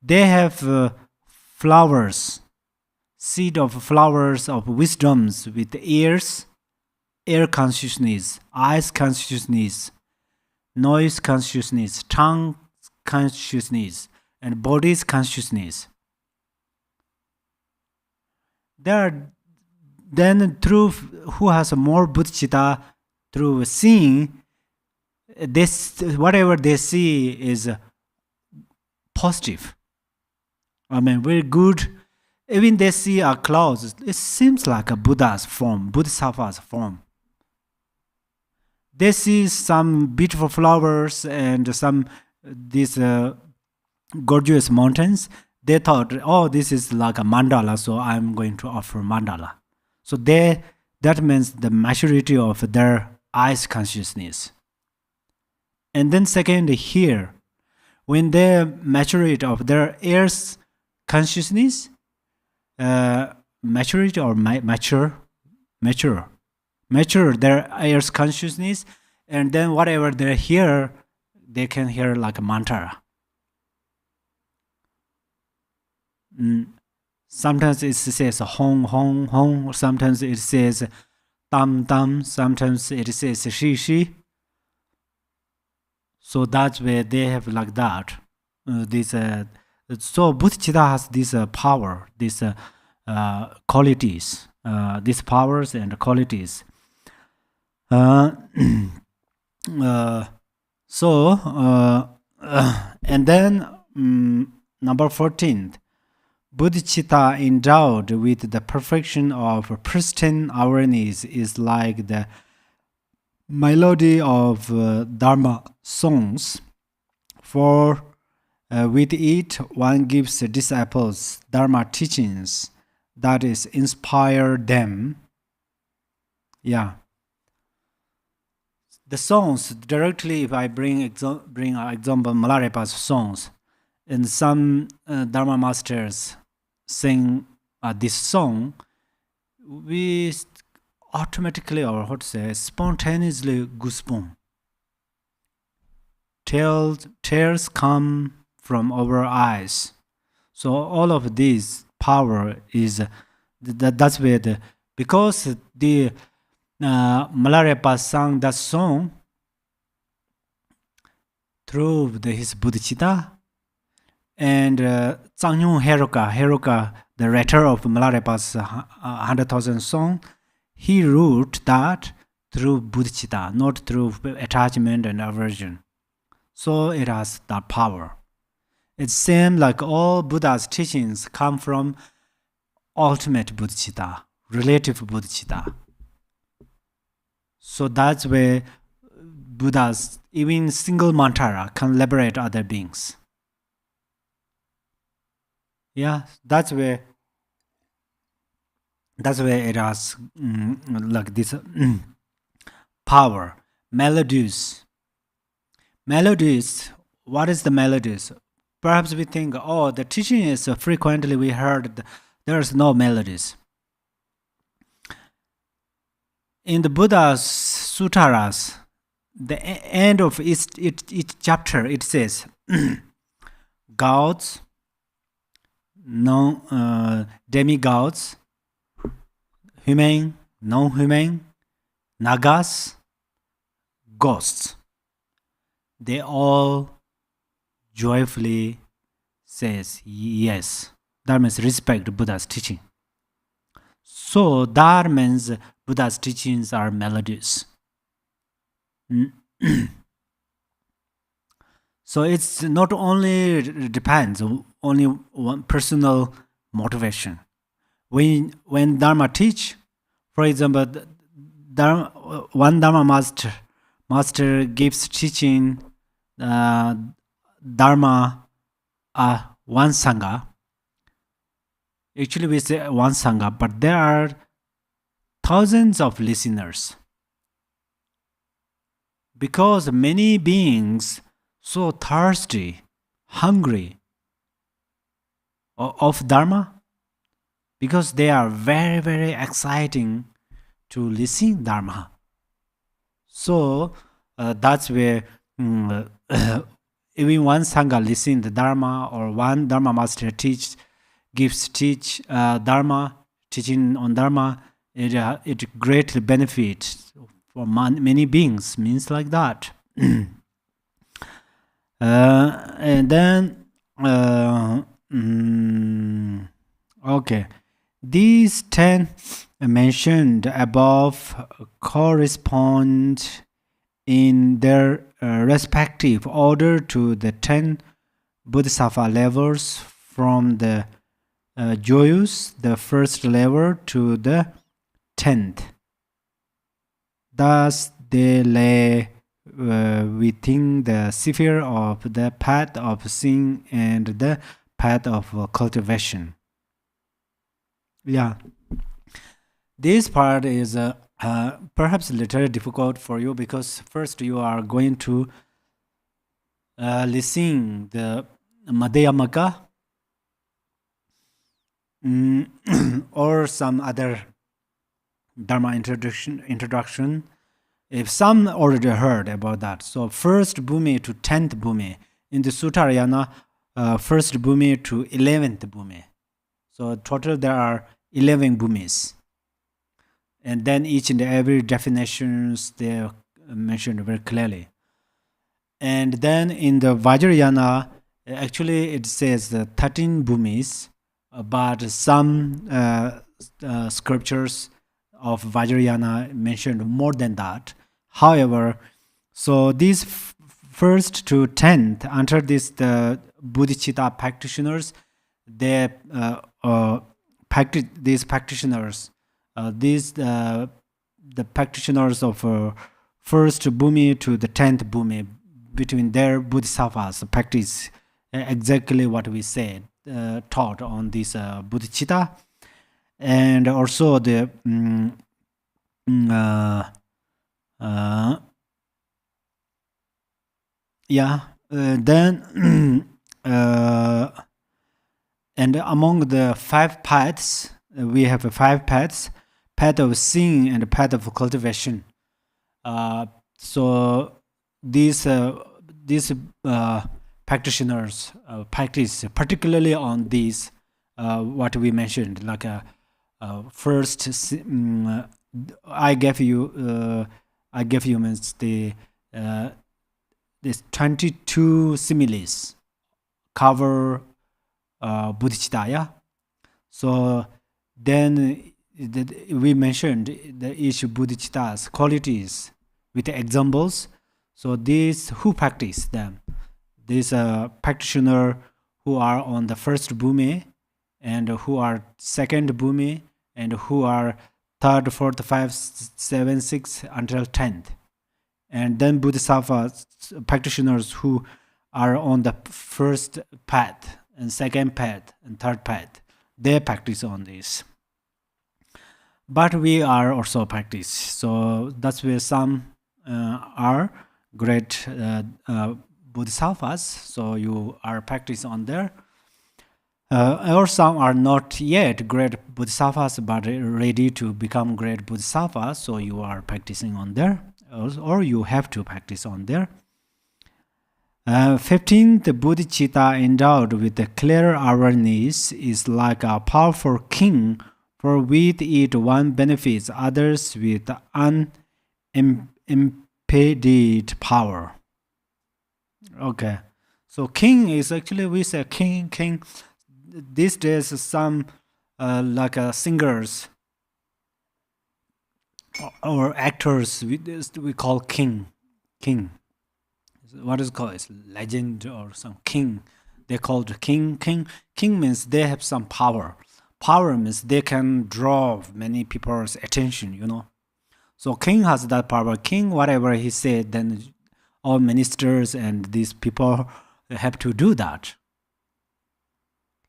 they have flowers, seed of flowers of wisdoms with ears, air consciousness, eyes consciousness, noise consciousness, tongue consciousness, and body's consciousness. Then through who has more bodhicitta, through seeing, this whatever they see is positive. I mean, very good. Even they see a cloud, it seems like a Buddha's form, Bodhisattva's form. They see some beautiful flowers and some these gorgeous mountains. They thought, oh, this is like a mandala, so I'm going to offer mandala. So that means the maturity of their eyes consciousness. And then second, here, when they maturity of their ears consciousness, maturity or mature their ears consciousness, and then whatever they hear, they can hear like a mantra. Sometimes it says hong hong hong, sometimes it says tam tam, sometimes it says shi shi. So that's where they have like that. So bodhicitta has this power, these qualities, these powers and qualities. And then number 14, bodhicitta endowed with the perfection of pristine awareness is like the melody of dharma songs, for with it one gives the disciples dharma teachings that is inspire them. The songs directly, if I bring example Milarepa's songs, and some dharma masters sing this song, we automatically, or how to say, spontaneously goosebumps. Tears come from our eyes. So all of this power is that's where because the Milarepa sang that song through his bodhicitta, and Zangyung Heroka, the writer of Milarepa's 100,000 song, he wrote that through bodhicitta, not through attachment and aversion. So it has that power. It seems like all Buddha's teachings come from ultimate bodhichitta, relative bodhichitta. So that's where Buddha's, even single mantra, can liberate other beings. Yeah, that's where it has like this power. Melodies. What is the melodies? Perhaps we think, oh, the teaching is frequently we heard there's no melodies. In the Buddha's sutaras, the end of each chapter, it says, gods, demigods, human, non-human, nagas, ghosts. They all joyfully says yes. That means respect Buddha's teaching. So that means Buddha's teachings are melodious. So it's not only depends only one personal motivation. When Dharma teach, for example, one Dharma master gives teaching Dharma one Sangha. Actually, we say one Sangha, but there are thousands of listeners. Because many beings so thirsty, hungry of Dharma, because they are very, very exciting to listen Dharma. So that's where even one Sangha listen the Dharma, or one Dharma master teach Dharma, teaching on Dharma, it greatly benefits for many beings, means like that. And then, okay, these 10 mentioned above correspond in their respective order to the 10 Bodhisattva levels, from the joyous, the first level, to the 10th. Thus, they lay within the sphere of the path of seeing and the path of cultivation. Yeah, this part is perhaps a little difficult for you, because first you are going to listen the Madhyamaka or some other Dharma introduction. If some already heard about that. So first bhumi to 10th bhumi. In the Suttarayana, first bhumi to 11th bhumi. So total there are 11 bhumis. And then each and every definitions they are mentioned very clearly. And then in the Vajrayana, actually it says 13 bhumis, but some scriptures of Vajrayana mentioned more than that. However, so these first to 10th, under this the bodhichitta practitioners, they these practitioners, the practitioners of first bhumi to the 10th bhumi, between their bodhisattvas practice exactly what we said, taught on this bodhicitta. And also the then and among the 5 paths, we have 5 paths: path of seeing and path of cultivation. So these practitioners practice particularly on these what we mentioned, like first I gave you means the this 22 similes cover bodhicitta. Yeah. So then we mentioned the each bodhicitta's qualities with examples. So these who practice them, these practitioner who are on the first bhumi, and who are second bhumi, and who are third, fourth, fifth, seventh, sixth until 10th. And then bodhisattvas, practitioners who are on the first path and second path and third path, they practice on this. But we are also practice. So that's where some are great bodhisattvas. So you are practice on there. Or some are not yet great bodhisattvas but ready to become great bodhisattvas. So you are practicing on there, or you have to practice on there. 15th, the bodhicitta endowed with a clear awareness is like a powerful king, for with it one benefits others with unimpeded power. Okay, so king is actually, we say king. These days some like singers or actors we call king. What is it called? It's legend or some king. They called king. King means they have some power. Power means they can draw many people's attention, you know. So king has that power. King, whatever he said, then all ministers and these people have to do that.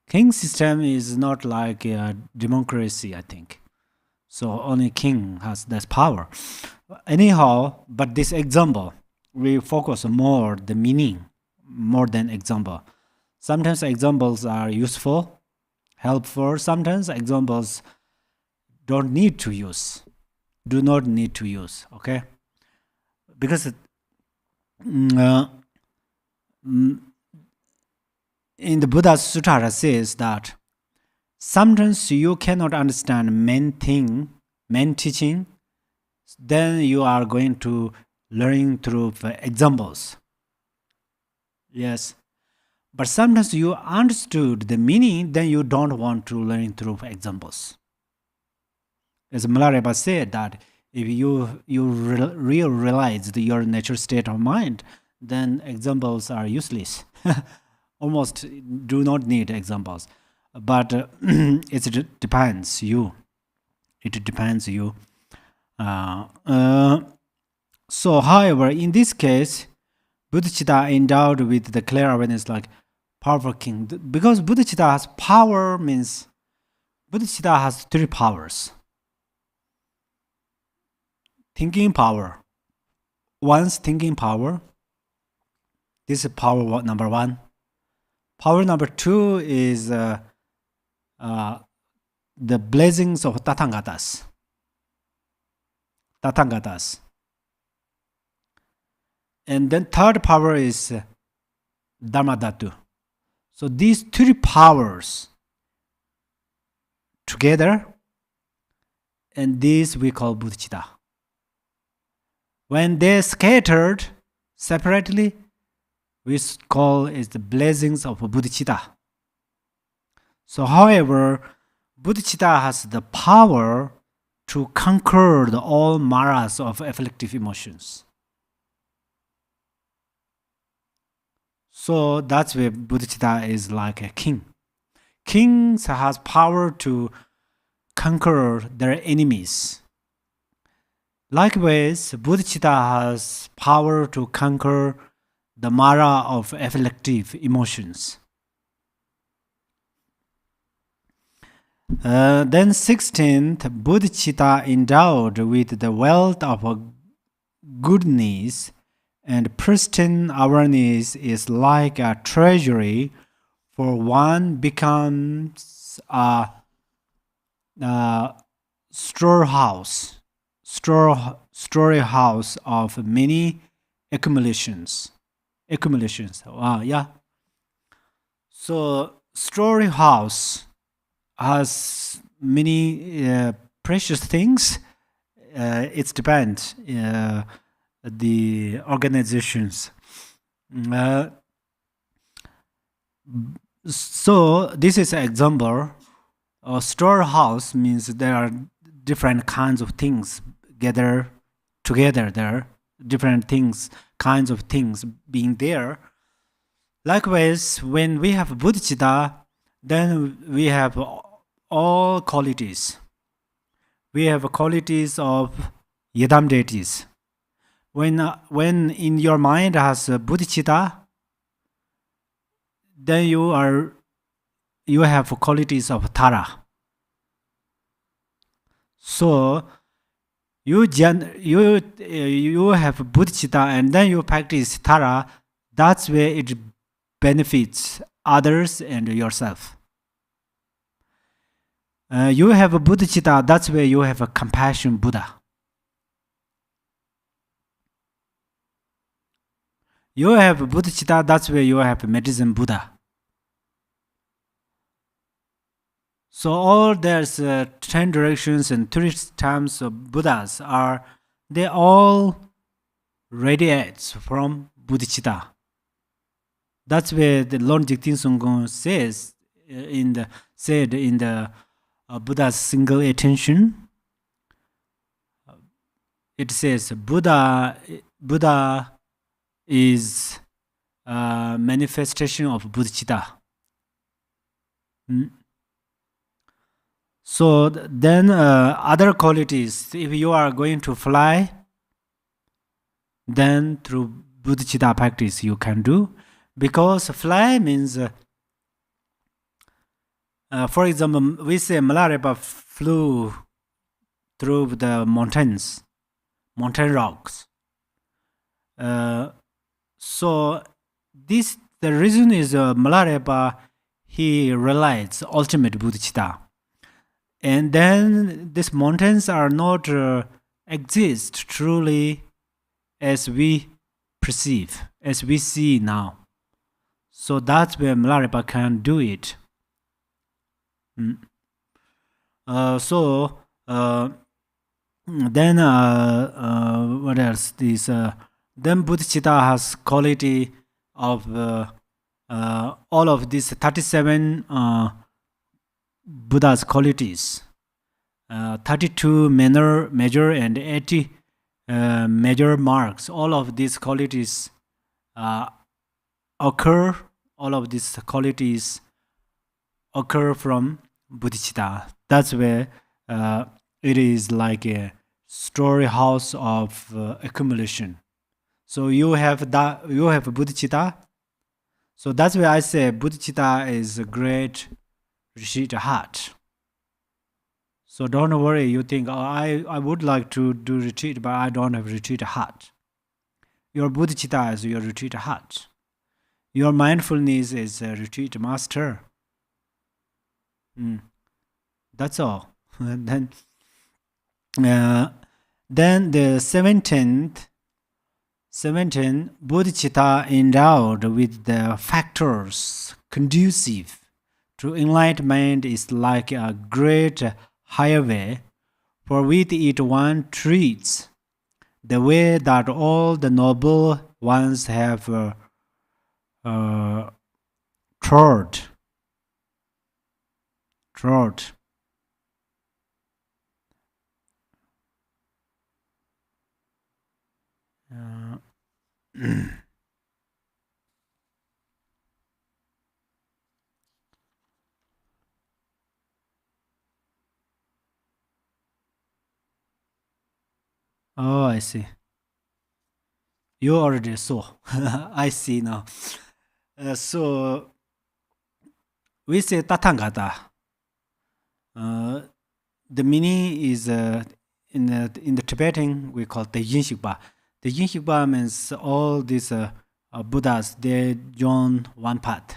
King system is not like a democracy, I think. So only king has that power. Anyhow, but this example, we focus more the meaning more than example. Sometimes examples are useful, helpful. Sometimes examples do not need to use. Okay, because in the Buddha's Sutta says that sometimes you cannot understand main teaching, then you are going to learn through examples. Yes. But sometimes you understood the meaning, then you don't want to learn through examples. As Milarepa said that if you realize your natural state of mind, then examples are useless. Almost do not need examples. But it depends you. It depends you. So, however, in this case, bodhicitta endowed with the clear awareness like powerful king. Because bodhicitta has power means bodhicitta has three powers. Thinking power. One's thinking power. This is power number one. Power number two is the blessings of Tathangatas. And then third power is Dharma Dhatu. So these three powers together, and these we call bodhicitta. When they scattered separately, we call it the blessings of bodhicitta. So however, bodhicitta has the power to conquer all maras of afflictive emotions. So that's where bodhicitta is like a king. Kings has power to conquer their enemies. Likewise, bodhicitta has power to conquer the mara of afflictive emotions. Then 16th, bodhicitta endowed with the wealth of goodness and pristine awareness is like a treasury, for one becomes a storehouse of many accumulations. Yeah. So storehouse has many precious things. It depends the organizations. So this is an example. A storehouse means there are different kinds of things gathered together there. Different things kinds of things being there. Likewise, when we have bodhicitta, then we have all qualities. We have qualities of yidam deities. When in your mind has bodhicitta, then you have qualities of tara. So you have bodhicitta and then you practice tara. That's where it benefits others and yourself. You have a bodhicitta, that's where you have a compassion Buddha. You have a bodhicitta, that's where you have a medicine Buddha. So all there's 10 directions and 3 times of Buddhas they all radiates from bodhicitta. That's where the Lord Jigten Sunggung says in the Buddha's single attention. It says Buddha is a manifestation of bodhicitta. So then other qualities, if you are going to fly, then through bodhicitta practice you can do. Because fly means, for example, we say Milarepa flew through the mountain rocks. So the reason is Milarepa, he realized ultimate bodhicitta. And then these mountains are not exist truly as we perceive, as we see now. So that's where Milarepa can do it. Then what else? Then bodhicitta has quality of all of these 37 Buddha's qualities, 32 major and 80 major marks. All of these qualities occur from bodhicitta. That's where it is like a storehouse of accumulation. So you have bodhicitta. So that's why I say bodhicitta is a great retreat heart. So don't worry, you think, I would like to do retreat, but I don't have retreat heart. Your bodhicitta is your retreat heart. Your mindfulness is a retreat master. That's all. Then the 17th bodhicitta endowed with the factors conducive to enlightenment is like a great highway, for with it one treads the way that all the noble ones have trod. Oh, I see. You already saw. I see now. So we say Tathagata. The meaning is in the Tibetan we call the Yinshikpa. The Yinshikpa means all these Buddhas, they join one path.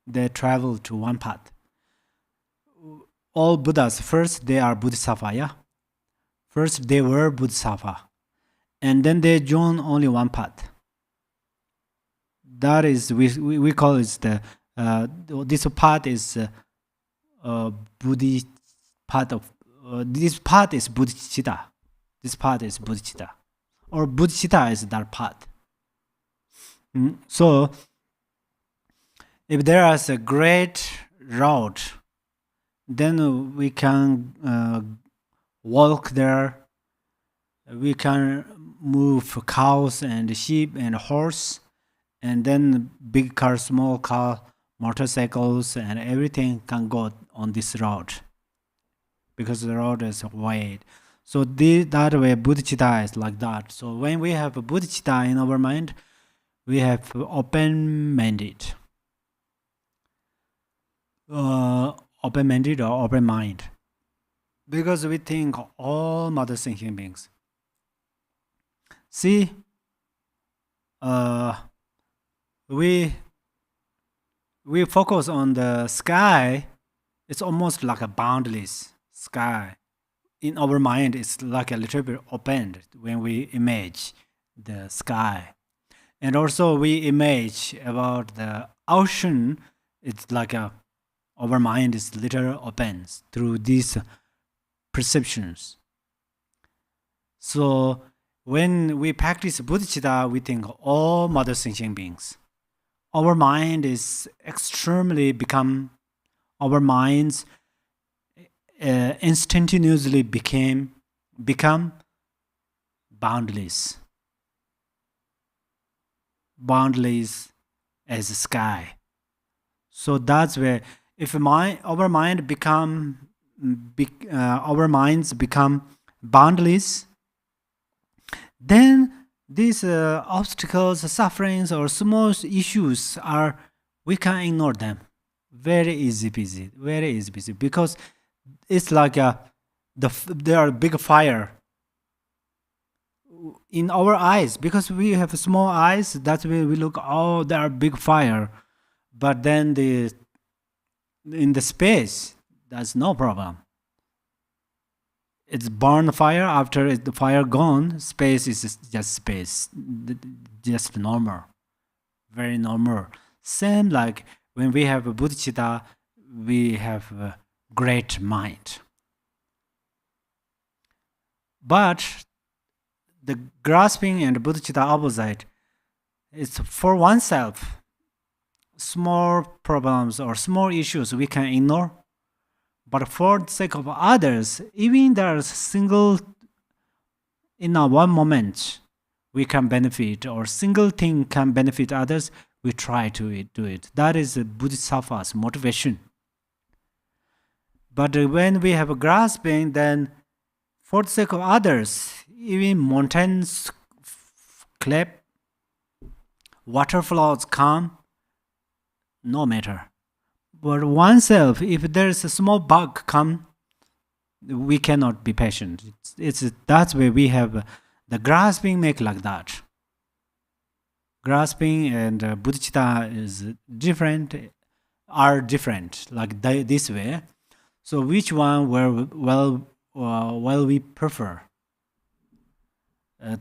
They travel to one path. All Buddhas, first they are Bodhisattva, yeah? First they were Bodhisattva. And then they join only one path. That is, we call it this path is Buddhi path of, this path is bodhicitta. This path is bodhicitta. Or bodhicitta is that path. So, if there is a great route, then we can walk there. We can move cows and sheep and horse, and then big car, small car, motorcycles, and everything can go on this road because the road is wide. So that way bodhicitta is like that. So when we have a bodhicitta in our mind, we have open-minded. Open-minded or open mind. Because we think all mother thinking beings. See, we focus on the sky. It's almost like a boundless sky. In our mind, it's like a little bit opened when we image the sky. And also we image about the ocean. It's like our mind is little open through these perceptions. So when we practice bodhicitta, we think all mother sentient beings. Our mind is extremely our minds instantaneously become boundless as the sky. So that's where if our minds become boundless, then these obstacles, sufferings, or small issues we can ignore them very easy peasy, because it's like there are big fire in our eyes, because we have small eyes. That's where we look. Oh, there are big fire, but then in the space, that's no problem. It's burn fire. After the fire gone, space is just space, just normal, very normal. Same like when we have a bodhicitta, we have a great mind. But the grasping and bodhicitta opposite is for oneself. Small problems or small issues we can ignore, but for the sake of others, even there's single in one moment we can benefit, or single thing can benefit others, we try to do it. That is the bodhisattva's motivation. But when we have a grasping, then for the sake of others, even mountains clap, waterfalls come, no matter. But oneself, if there's a small bug come, we cannot be patient. That's where we have the grasping make like that. Grasping and bodhicitta are different, like this way. So which one will we prefer?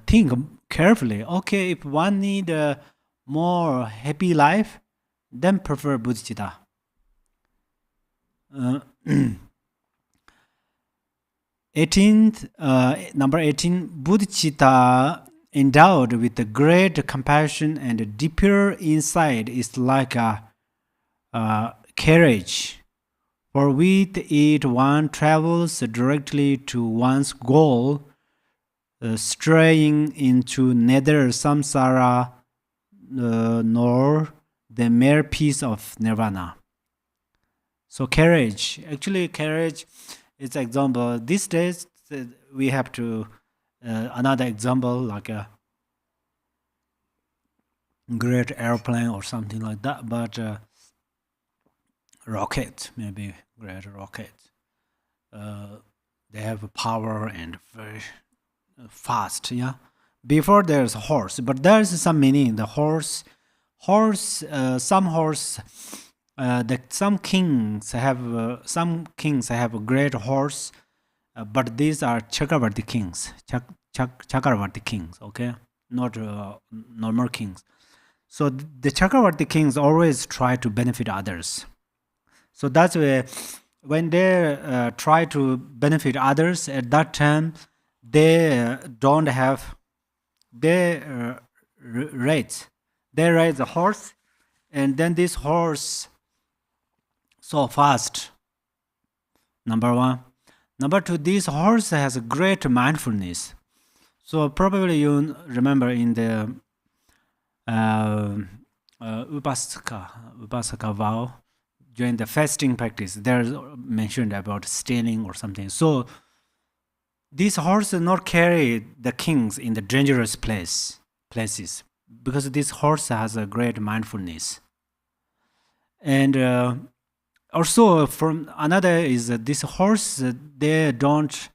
Think carefully. Okay, if one need a more happy life, then prefer bodhicitta. Number 18, bodhicitta endowed with a great compassion and deeper insight is like a carriage, for with it one travels directly to one's goal, straying into neither samsara nor the mere peace of nirvana. So carriage is example. These days we have to another example like a great airplane or something like that, but rocket, maybe great rocket. They have power and very fast, yeah. Before there's a horse, but there's some meaning. The some kings have a great horse, but these are Chakravarti kings. Chakravarti kings, okay, not normal kings. So the Chakravarti kings always try to benefit others. So that's why when they try to benefit others, at that time they don't have ride the horse, and then this horse so fast. Number one. Number two, this horse has a great mindfulness. So probably you remember in the upasaka vow, during the fasting practice, there's mentioned about stealing or something. So these horses not carry the kings in the dangerous places, because this horse has a great mindfulness. And also from another is that this horse, they don't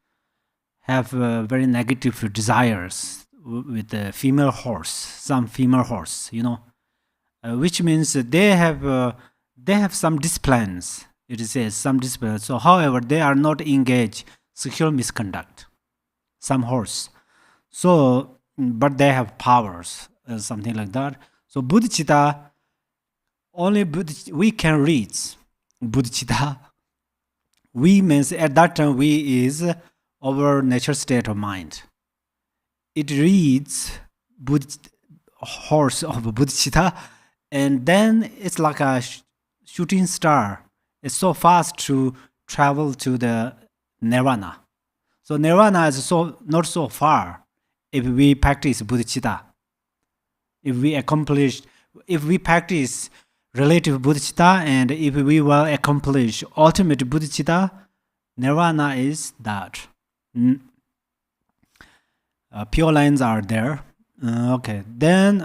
have very negative desires with the female horse, some female horse, which means that they have some disciplines. It says some disciplines. So, however, they are not engaged sexual misconduct. Some horse, so but they have powers, something like that. So bodhicitta, only we can reach bodhicitta. We means at that time we is our nature state of mind. It reads horse of bodhicitta, and then it's like a shooting star. It's so fast to travel to the nirvana. So nirvana is not so far if we practice bodhicitta. If we practice relative bodhicitta, and if we will accomplish ultimate bodhicitta, nirvana is that. Pure lines are there. Okay. Then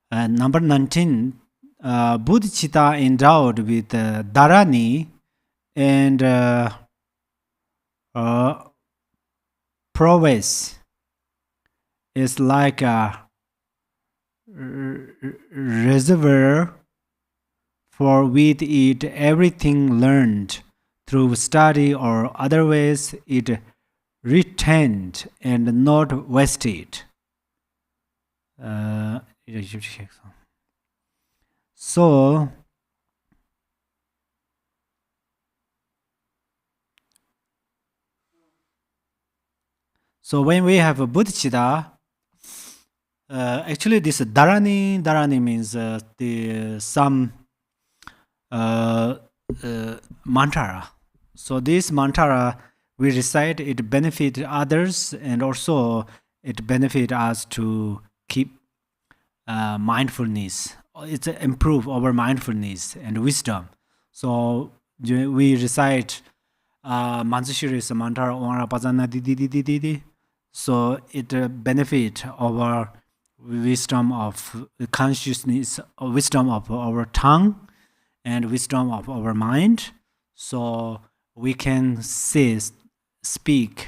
number 19, bodhicitta endowed with dharani and prowess is like a reservoir, for with it everything learned through study or other ways it retained and not wasted. So when we have a bodhicitta, actually this dharani means some mantra. So this mantra we recite, it benefit others, and also it benefit us to keep mindfulness. It's improve our mindfulness and wisdom. So we recite Manjushri's mantra Ornament. So it benefit our wisdom of consciousness, wisdom of our tongue, and wisdom of our mind. So we can speak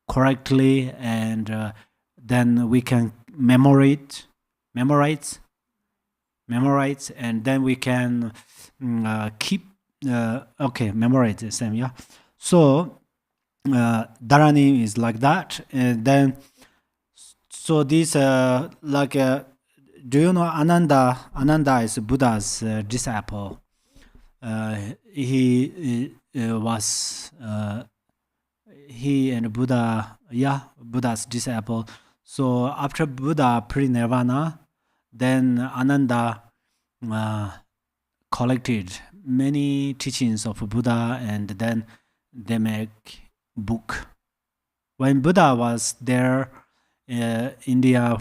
correctly, and then we can memorize, and then we can keep. Memorize the same, yeah. So dharani is like that, and then so this do you know Ananda? Ananda is Buddha's disciple. He and Buddha, Buddha's disciple. So after Buddha pre-nirvana, then Ananda collected many teachings of Buddha, and then they make book. When Buddha was there, India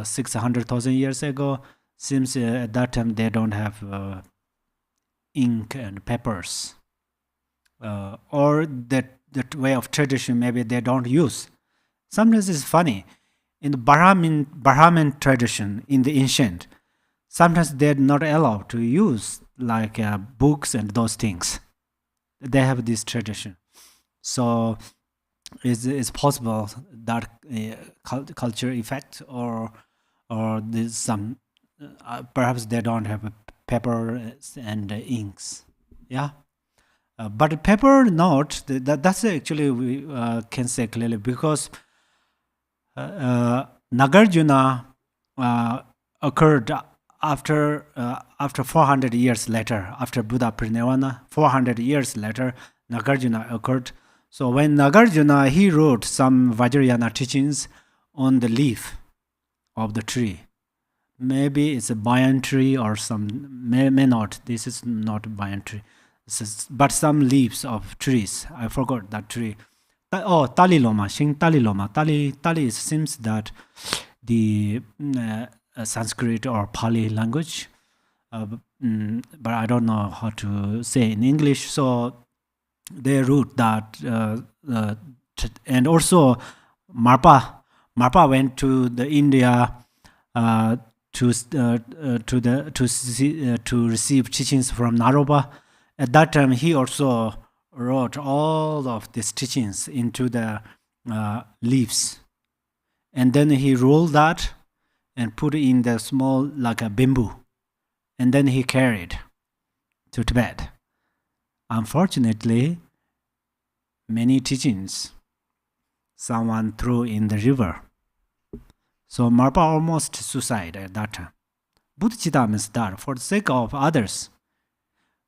600,000 years ago, seems at that time they don't have ink and papers, or that way of tradition maybe they don't use. Sometimes it's funny. In the Brahmin tradition, in the ancient, sometimes they're not allowed to use like books and those things. They have this tradition. So it's possible that culture effect, or there's some perhaps they don't have paper and inks, yeah. But paper note, that's actually we can say clearly, because Nagarjuna occurred after 400 years later, after Buddha pre-nirvana. 400 years later, Nagarjuna occurred. So when Nagarjuna, he wrote some Vajrayana teachings on the leaf of the tree. Maybe it's a banyan tree or some, may not. This is not banyan tree. But some leaves of trees. I forgot that tree. Tali Loma, Shing Tali Loma. Tali seems that the Sanskrit or Pali language, but I don't know how to say in English. So they wrote that, and also Marpa went to the India to receive teachings from Naropa. At that time, he also wrote all of these teachings into the leaves, and then he rolled that and put it in the small, like a bamboo, and then he carried to Tibet. Unfortunately, many teachings someone threw in the river. So Marpa almost suicide at that time. Bodhichitta means that for the sake of others.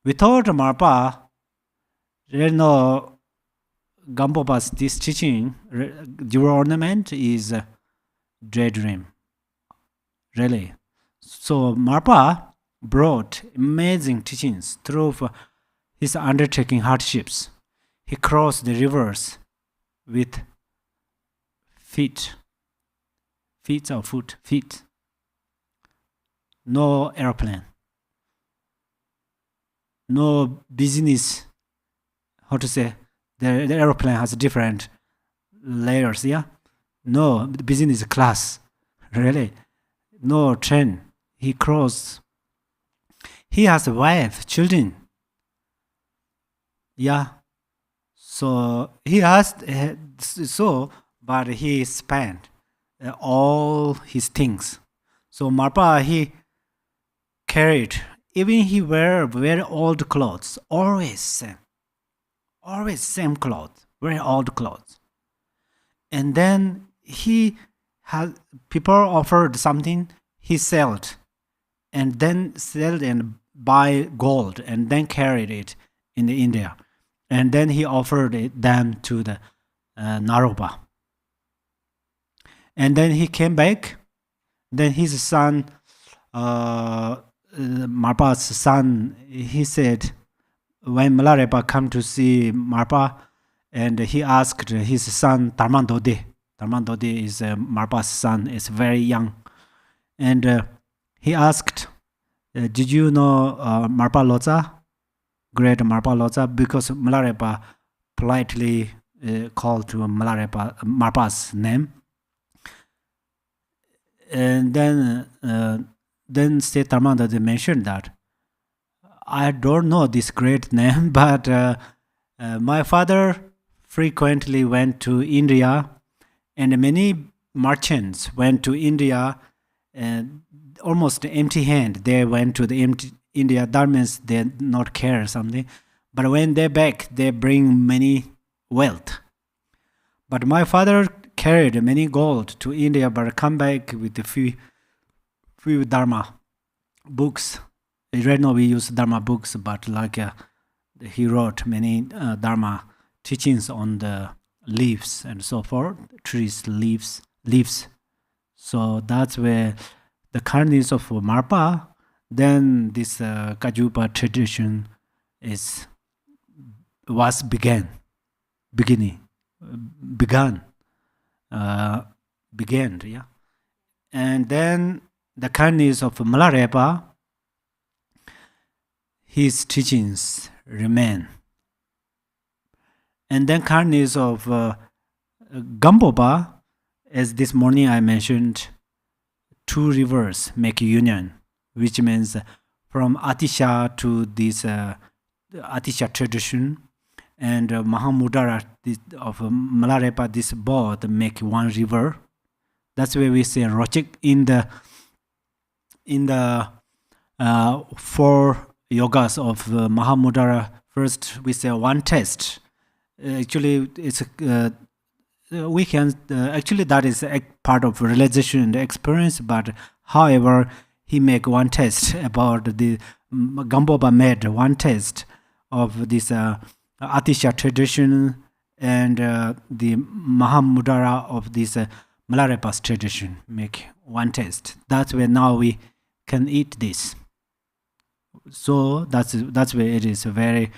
Without Marpa, there is no Gampopa's this teaching, your ornament is a daydream. Really. So Marpa brought amazing teachings through his undertaking hardships. He crossed the rivers with feet. No airplane. No business. How to say? The airplane has different layers, yeah? No business class. Really. No train. He crossed. He has a wife, children. Yeah. So he has, but he spent all his things. So Marpa, he carried, even he wear very old clothes, always same clothes, very old clothes. And then he had, people offered something, he sold, and then sold and buy gold, and then carried it in the India. And then he offered them to the Naropa. And then he came back. Then his son, Marpa's son, he said, when Milarepa come to see Marpa, and he asked his son, Dharma-dode is Marpa's son, is very young. And he asked, did you know Marpa Loza? Great Marpa Loza? Because Milarepa politely called to Marpa's name. And then State Dharma-dode mentioned that, I don't know this great name, but my father frequently went to India, and many merchants went to India and almost empty hand. They went to the India. That means they not care something. But when they're back, they bring many wealth. But my father carried many gold to India, but come back with a few Dharma books. Right now we use Dharma books, but like he wrote many Dharma teachings on the leaves and so forth, trees, leaves. So that's where the kindness of Marpa, then this Kajupa tradition began, yeah. And then the kindness of Milarepa, his teachings remain. And then kindness of Gampopa, as this morning I mentioned, two rivers make union, which means from Atisha to this Atisha tradition, and Mahamudara of Milarepa, this both make one river. That's why we say Rochik in the 4 yogas of Mahamudara. First we say one test. Actually, it's we can actually that is a part of realization and experience. But however, he make one test about the Gampopa made one test of this Atisha tradition and the Mahamudara of this Milarepa's tradition. Make one test. That's where now we can eat this. So that's where it is very,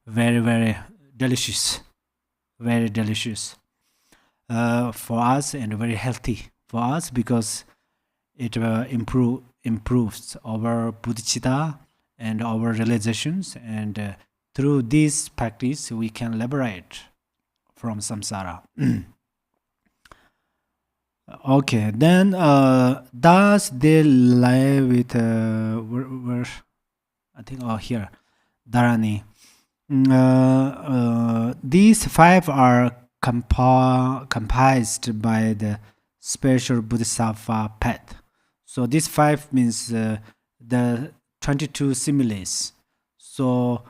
very, very delicious. very delicious for us and very healthy for us because it improves our bodhichitta and our realizations, and through this practice we can liberate from samsara. Okay, then thus they lie with where I think here dharani. These five are comprised by the special bodhisattva path. So these five means the 22 similes. So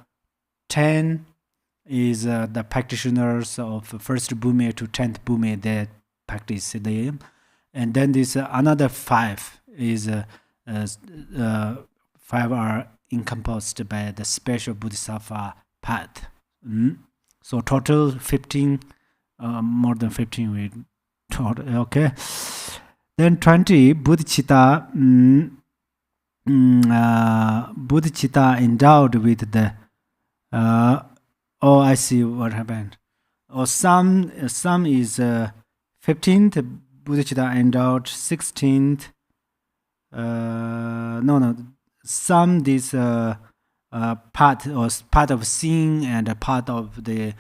10 is the practitioners of first bhume to 10th bhume that practice them, and then this another five is five are encompassed by the special bodhisattva path. So total 15, more than 15 we taught. Okay, then 20 bodhichitta. Bodhichitta endowed with the I see what happened. Some is 15th bodhichitta endowed, 16th. Some this part of seeing and a part of the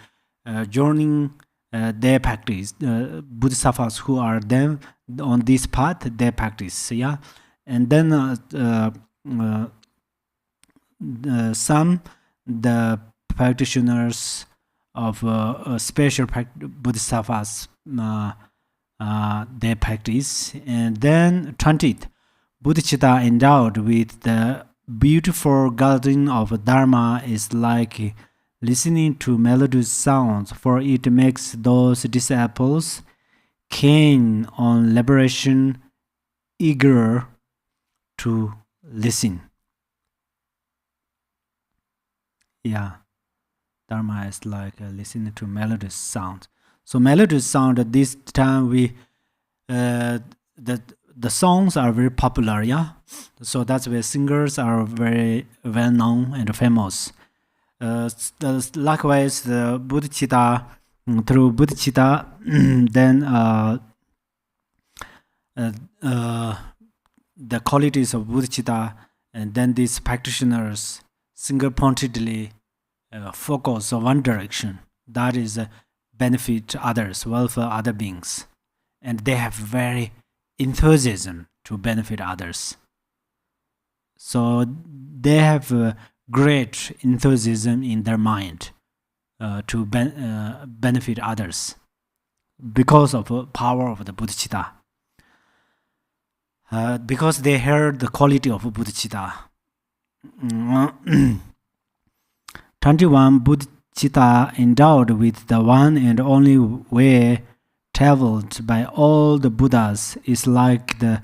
journeying their practice. Bodhisattvas who are them on this path, their practice. Yeah, and then some the practitioners of special bodhisattvas their practice, and then 20th bodhichitta endowed with the beautiful garden of dharma is like listening to melodious sounds, for it makes those disciples keen on liberation, eager to listen. Yeah, dharma is like listening to melodious sounds. So melodious sound at this time we the songs are very popular, yeah. So that's where singers are very well known and famous. Likewise, the bodhichitta, through bodhichitta, then the qualities of bodhichitta, and then these practitioners single-pointedly focus on one direction, that is benefit others, welfare other beings, and they have very enthusiasm to benefit others. So they have great enthusiasm in their mind to benefit others because of the power of the bodhicitta. Because they heard the quality of bodhicitta. 21 bodhicitta endowed with the one and only way traveled by all the Buddhas is like the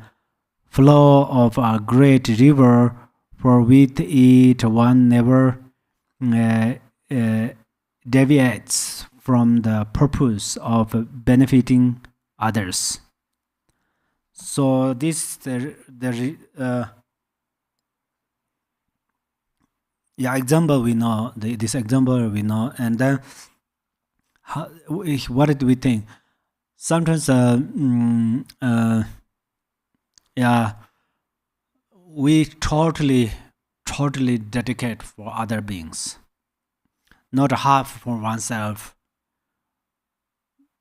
flow of a great river, for with it one never deviates from the purpose of benefiting others. So this example we know, this example we know, and then what did we think? Sometimes we totally dedicate for other beings, not half for oneself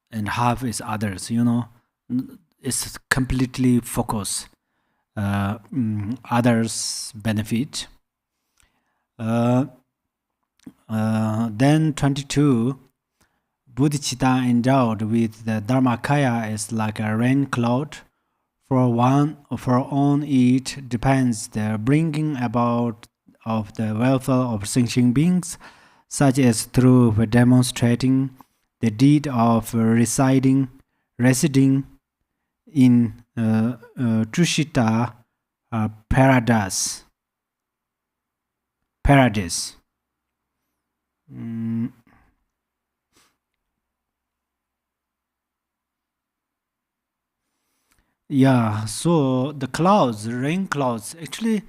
and half is others, it's completely focused others benefit. Then 22 bodhicitta endowed with the dharmakaya is like a rain cloud. For on it depends the bringing about of the welfare of sentient beings, such as through demonstrating the deed of residing in Tushita paradise. Yeah, so the clouds, rain clouds, actually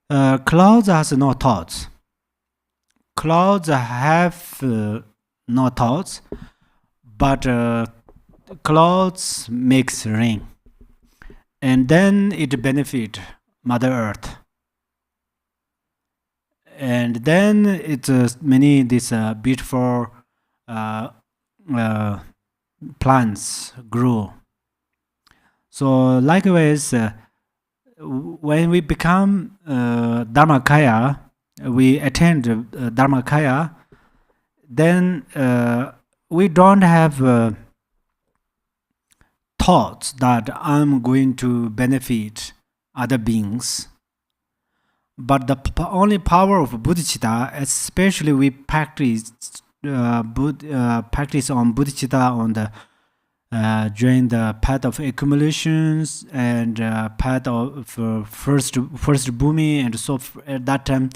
clouds has no thoughts. Clouds have no thoughts, but clouds makes rain, and then it benefit Mother Earth, and then it's many this beautiful plants grow. So likewise, when we become Dharmakaya, we attend Dharmakaya, then we don't have thoughts that I'm going to benefit other beings. But the only power of bodhichitta, especially we practice practice on bodhichitta on the during the path of accumulations and path of first bhumi, and so at that time,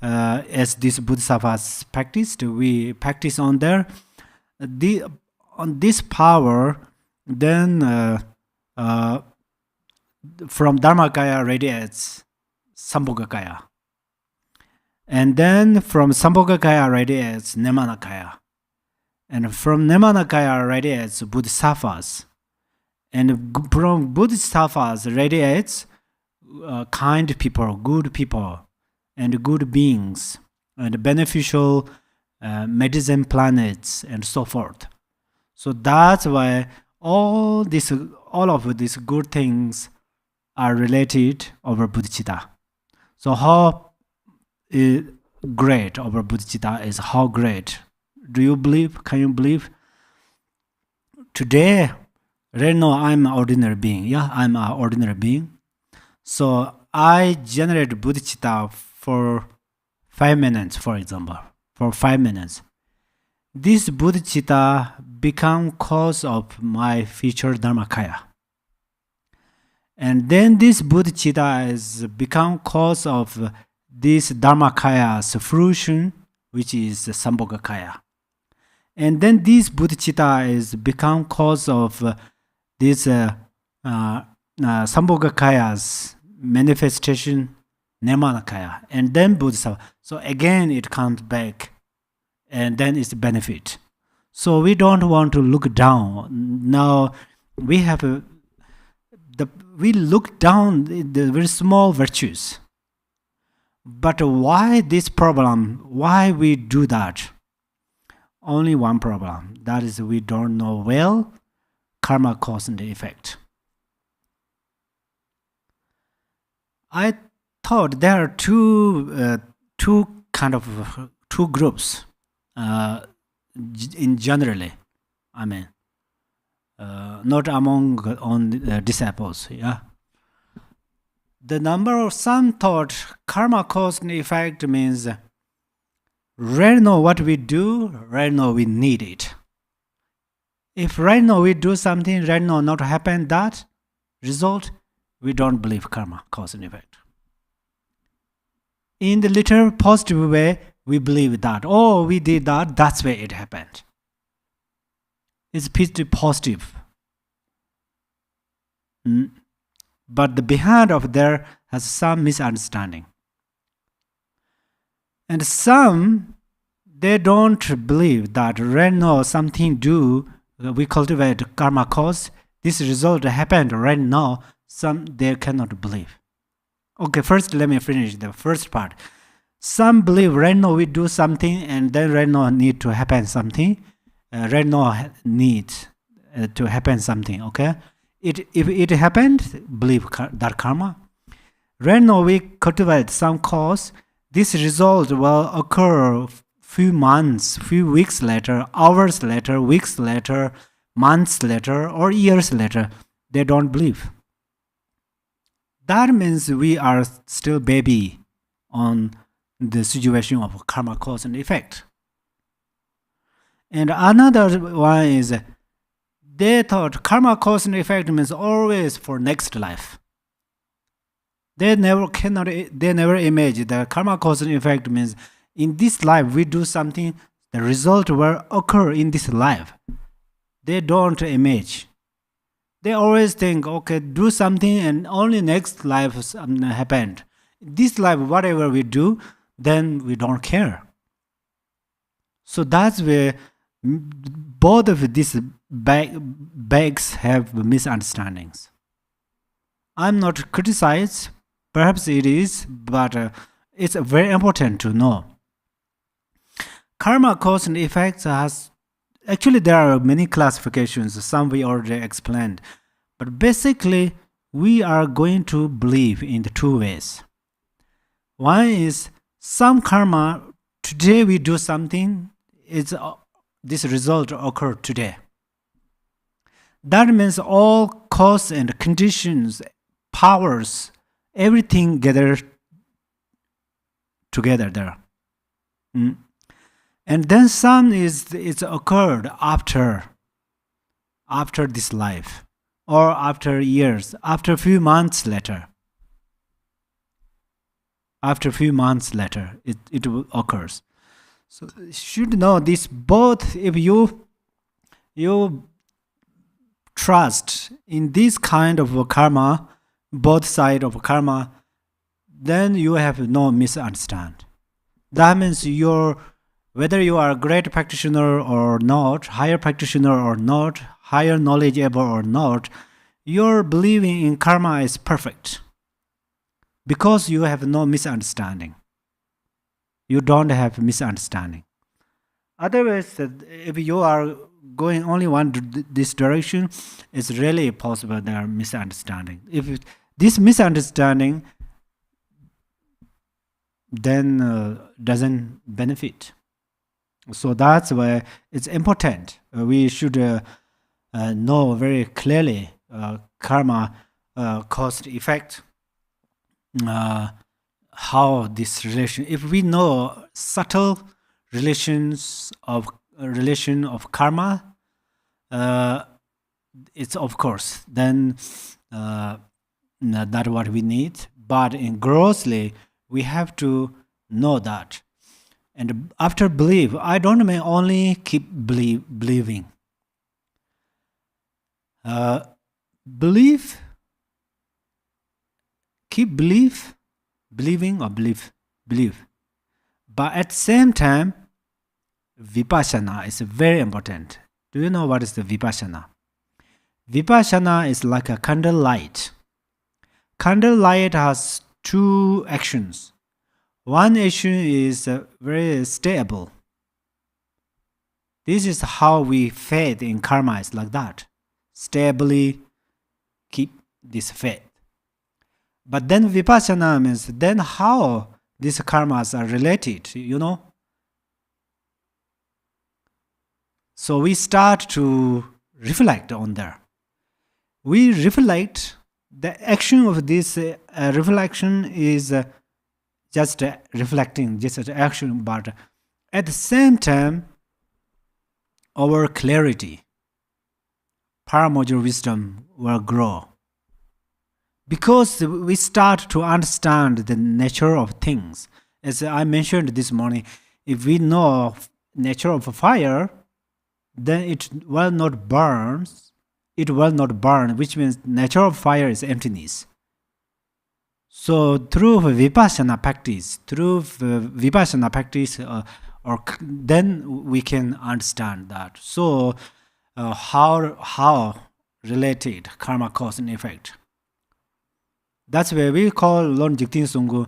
as these bodhisattvas practiced, we practice on there. On this power, then from Dharmakaya radiates Sambhogakaya, and then from Sambhogakaya radiates Nimanakaya, and from Nimanakaya radiates bodhisattvas, and from bodhisattvas radiates kind people, good people, and good beings, and beneficial medicine planets, and so forth. So that's why all of these good things are related over bodhicitta. So how great over bodhicitta is, how great? Do you believe? Can you believe? Today, right now, I'm an ordinary being. Yeah, I'm an ordinary being. So I generate bodhicitta for 5 minutes, for example. For 5 minutes. This bodhicitta become cause of my future dharmakaya. And then this bodhicitta is become cause of this dharmakaya's fruition, which is sambhogakaya. And then this bodhicitta is become cause of this sambhogakaya's manifestation, Nimanakaya, and then bodhisattva. So again it comes back, and then it's benefit. So we don't want to look down. Now we have we look down the very small virtues. But why this problem? Why we do that? Only one problem. That is, we don't know well karma, cause and effect. I thought there are two groups in generally. I mean, not among disciples. Yeah. The number of some thought karma, cause and effect means right now what we do, right now we need it. If right now we do something, right now not happen that result, we don't believe karma, cause and effect. In the little positive way, we believe that, oh, we did that, that's why it happened. It's pretty positive. But the behind of there has some misunderstanding. And some, they don't believe that right now something do, we cultivate karma cause, this result happened right now, some they cannot believe. Okay, first let me finish the first part. Some believe right now we do something and then right now need to happen something. Right now need to happen something, okay? If it happened, believe that karma. Right now we cultivate some cause. This result will occur few months, few weeks later, hours later, weeks later, months later, or years later. They don't believe. That means we are still baby on the situation of karma, cause and effect. And another one is they thought karma, cause and effect means always for next life. They never imagine that karma, cause and effect means in this life we do something, the result will occur in this life. They don't imagine. They always think, okay, do something and only next life happened. This life, whatever we do, then we don't care. So that's where both of these bags have misunderstandings. I'm not criticized, perhaps it is, but it's very important to know. Karma, cause and effects has, actually there are many classifications, some we already explained. But basically, we are going to believe in the two ways. One is some karma, today we do something, this result occurred today. That means all cause and conditions, powers, everything gathered together there. And then some it's occurred after this life, or after years, after a few months later. After a few months later, it occurs. So you should know this both. If you trust in this kind of karma, both sides of karma, then you have no misunderstand. That means whether you are a great practitioner or not, higher practitioner or not, higher knowledgeable or not, your believing in karma is perfect. Because you have no misunderstanding. You don't have misunderstanding. Otherwise, if you are going only this direction, it's really possible there are misunderstanding. If this misunderstanding then doesn't benefit. So that's why it's important. We should know very clearly karma, cause effect, how this relation. If we know subtle relation of karma, it's of course then that's what we need. But in grossly, we have to know that. And after believe, I don't mean only keep believing. Believe, keep believing or believe. But at the same time, vipassana is very important. Do you know what is the vipassana? Vipassana is like a candle light. Candle light has two actions. One action is very stable. This is how we faith in karma is like that. Stably keep this faith. But then vipassana means then how these karmas are related, you know. So we start to reflect on there. We reflect, the action of this reflection is just reflecting, just an action, but at the same time, our clarity, paramodal wisdom will grow. Because we start to understand the nature of things. As I mentioned this morning, if we know nature of fire, then it will not burn. It will not burn, which means nature of fire is emptiness. So through vipassana practice, then we can understand that. So how related karma, cause and effect. That's where we call Lord Jigten Sunggu,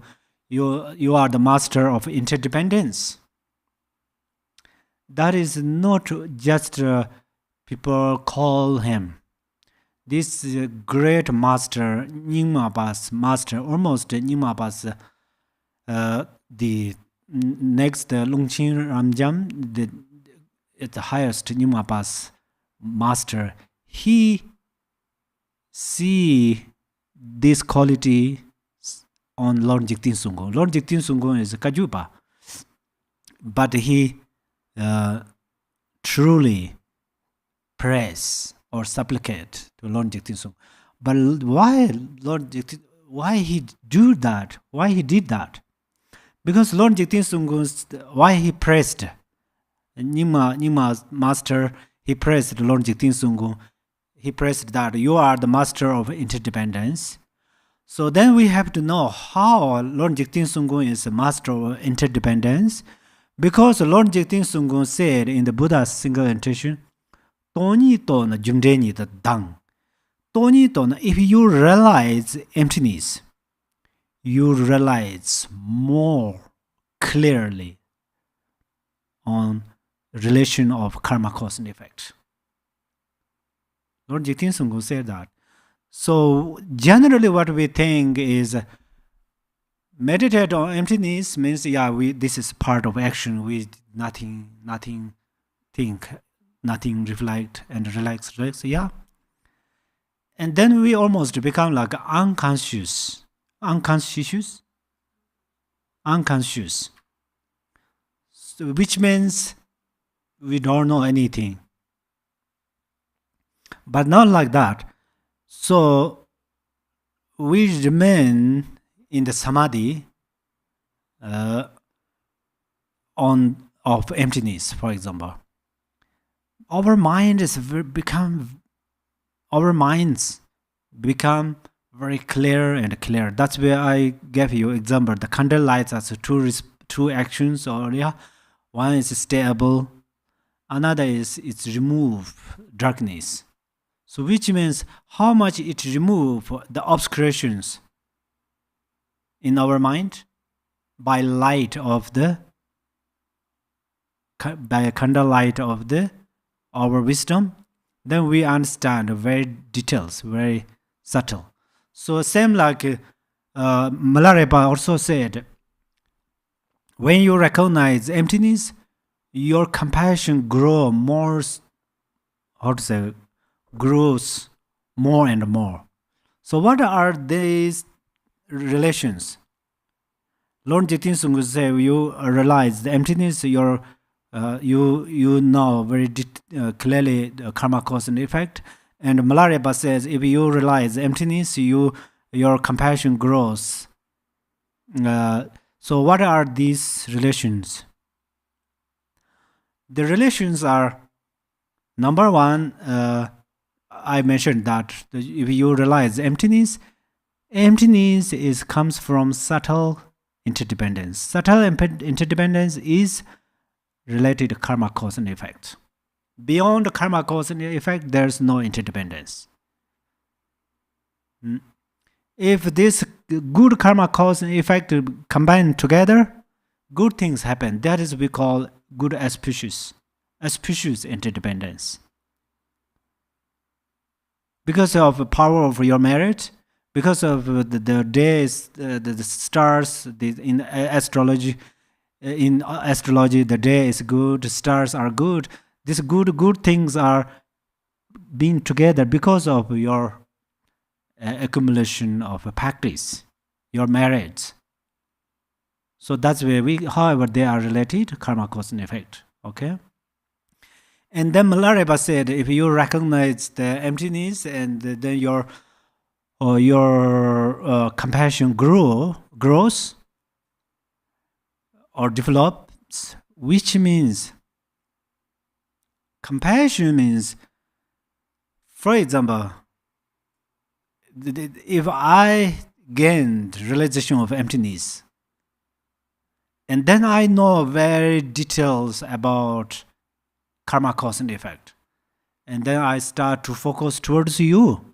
you are the master of interdependence. That is not just people call him. This great master, Nyingma's master, almost Nyingma's the next Longqing Ramjam, the highest Nyingma's master, he see this quality on Lord Jigten Sunggu. Lord Jigten Sunggu is Kajupa, but he truly prays or supplicate to Lord Jigten Sunggu. But why he do that? Why he did that? Because Lord Jigten Sunggu, why he praised Nyingma's master, he praised Lord Jigten Sunggu. He praised that you are the master of interdependence. So then we have to know how Lord Jigten Sunggu is a master of interdependence, Because Lord Jigten Sungun said in the Buddha's single intention, Toni ton jumdeni the dang. Toni ton, if you realize emptiness, you realize more clearly on relation of karma cause and effect. Lord Jigten Sungun said that. So generally what we think is meditate on emptiness means this is part of action. We nothing think, nothing reflect and relax. And then we almost become like unconscious. So, which means we don't know anything. But not like that. So we remain in the samadhi of emptiness, for example. Our minds become very clear and clear. That's where I gave you example. The candle lights as two actions, or one is stable, another is it's remove darkness. So which means how much it remove the obscurations in our mind by light of by candle light of our wisdom, then we understand very details, very subtle. So same like Milarepa also said, when you recognize emptiness, your compassion grows more and more. So what are these relations? Lord Jigten Sungun said, you realize the emptiness, you know very clearly the karma cause and effect. And Milarepa says, if you realize emptiness, your compassion grows. So what are these relations? The relations are, number one, I mentioned that if you realize emptiness comes from subtle interdependence. Subtle interdependence is related to karma cause and effect. Beyond karma cause and effect, there's no interdependence. If this good karma cause and effect combine together, good things happen. That is we call good auspicious interdependence. Because of the power of your merit, because of the days, the stars, in astrology, the day is good, the stars are good. These good things are being together because of your accumulation of practice, your merits. So that's where however, they are related, karma cause and effect. Okay. And then Milarepa said, if you recognize the emptiness and then your compassion grows or develops, which means compassion means, for example, if I gained realization of emptiness, and then I know very details about karma cause and effect, and then I start to focus towards you,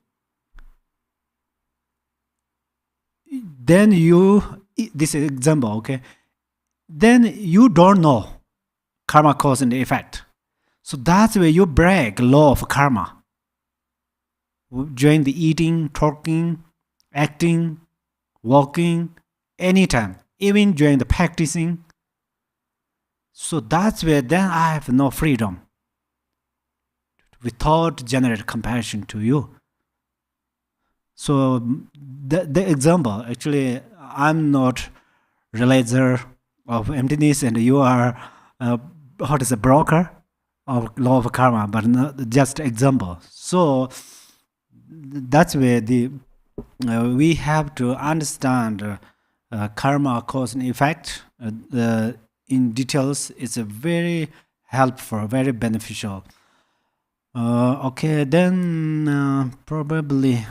then this is example, okay? Then you don't know karma cause and effect. So that's where you break law of karma. During the eating, talking, acting, walking, anytime, even during the practicing. So that's where then I have no freedom without generate compassion to you. So the example, actually, I'm not realizer of emptiness and you are a broker of law of karma, but not just example. So that's where we have to understand karma cause and effect in details. It's a very helpful, very beneficial. Okay, then probably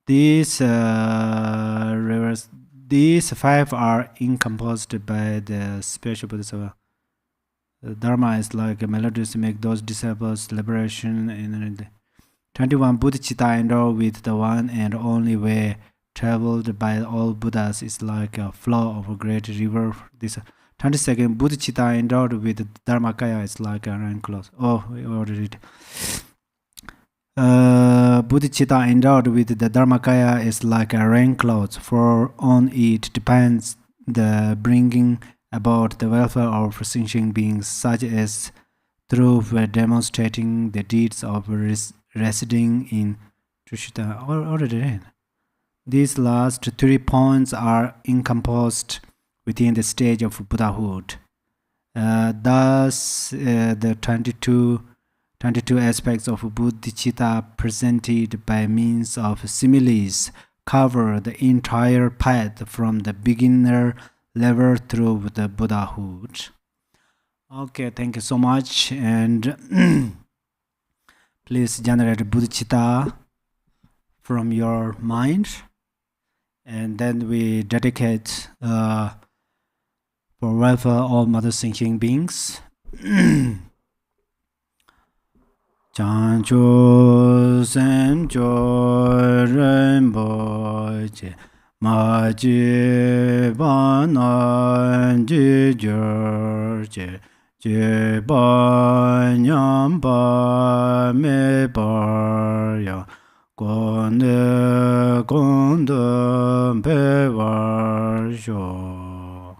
These these five are encompassed by the spiritual bodhisattva. The dharma is like a melody to make those disciples liberation. And 21 bodhichitta endowed with the one and only way traveled by all Buddhas is like a flow of a great river. This 22nd bodhichitta endowed with the dharmakaya is like a rain cloud. Oh, we already read. Bodhichitta endowed with the dharmakaya is like a rain cloud, for on it depends the bringing about the welfare of sentient beings, such as through demonstrating the deeds of residing in Trishita. Already read. These last 3 points are encompassed within the stage of Buddhahood. Thus, the 22 aspects of bodhicitta presented by means of similes cover the entire path from the beginner level through the Buddhahood. Okay, thank you so much. And please generate bodhicitta from your mind. And then we dedicate for welfare all mother thinking beings. Chancho sem cho renpo che ma ji ba na ji jor che je ba nyam ba me ba ya kon de pe var sho.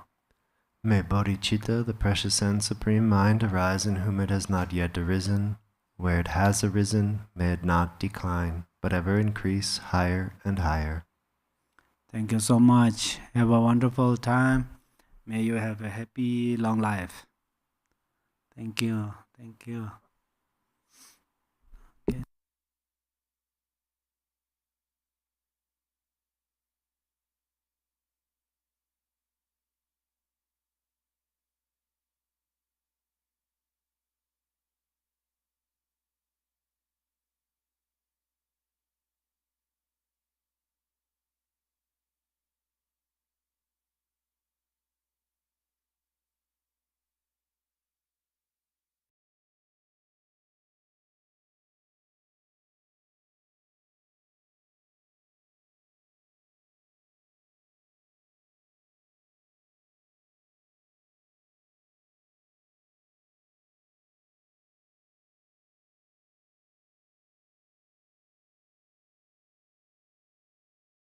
May bodhicitta, the precious and supreme mind, arise in whom it has not yet arisen. Where it has arisen, may it not decline, but ever increase higher and higher. Thank you so much. Have a wonderful time. May you have a happy, long life. Thank you. Thank you.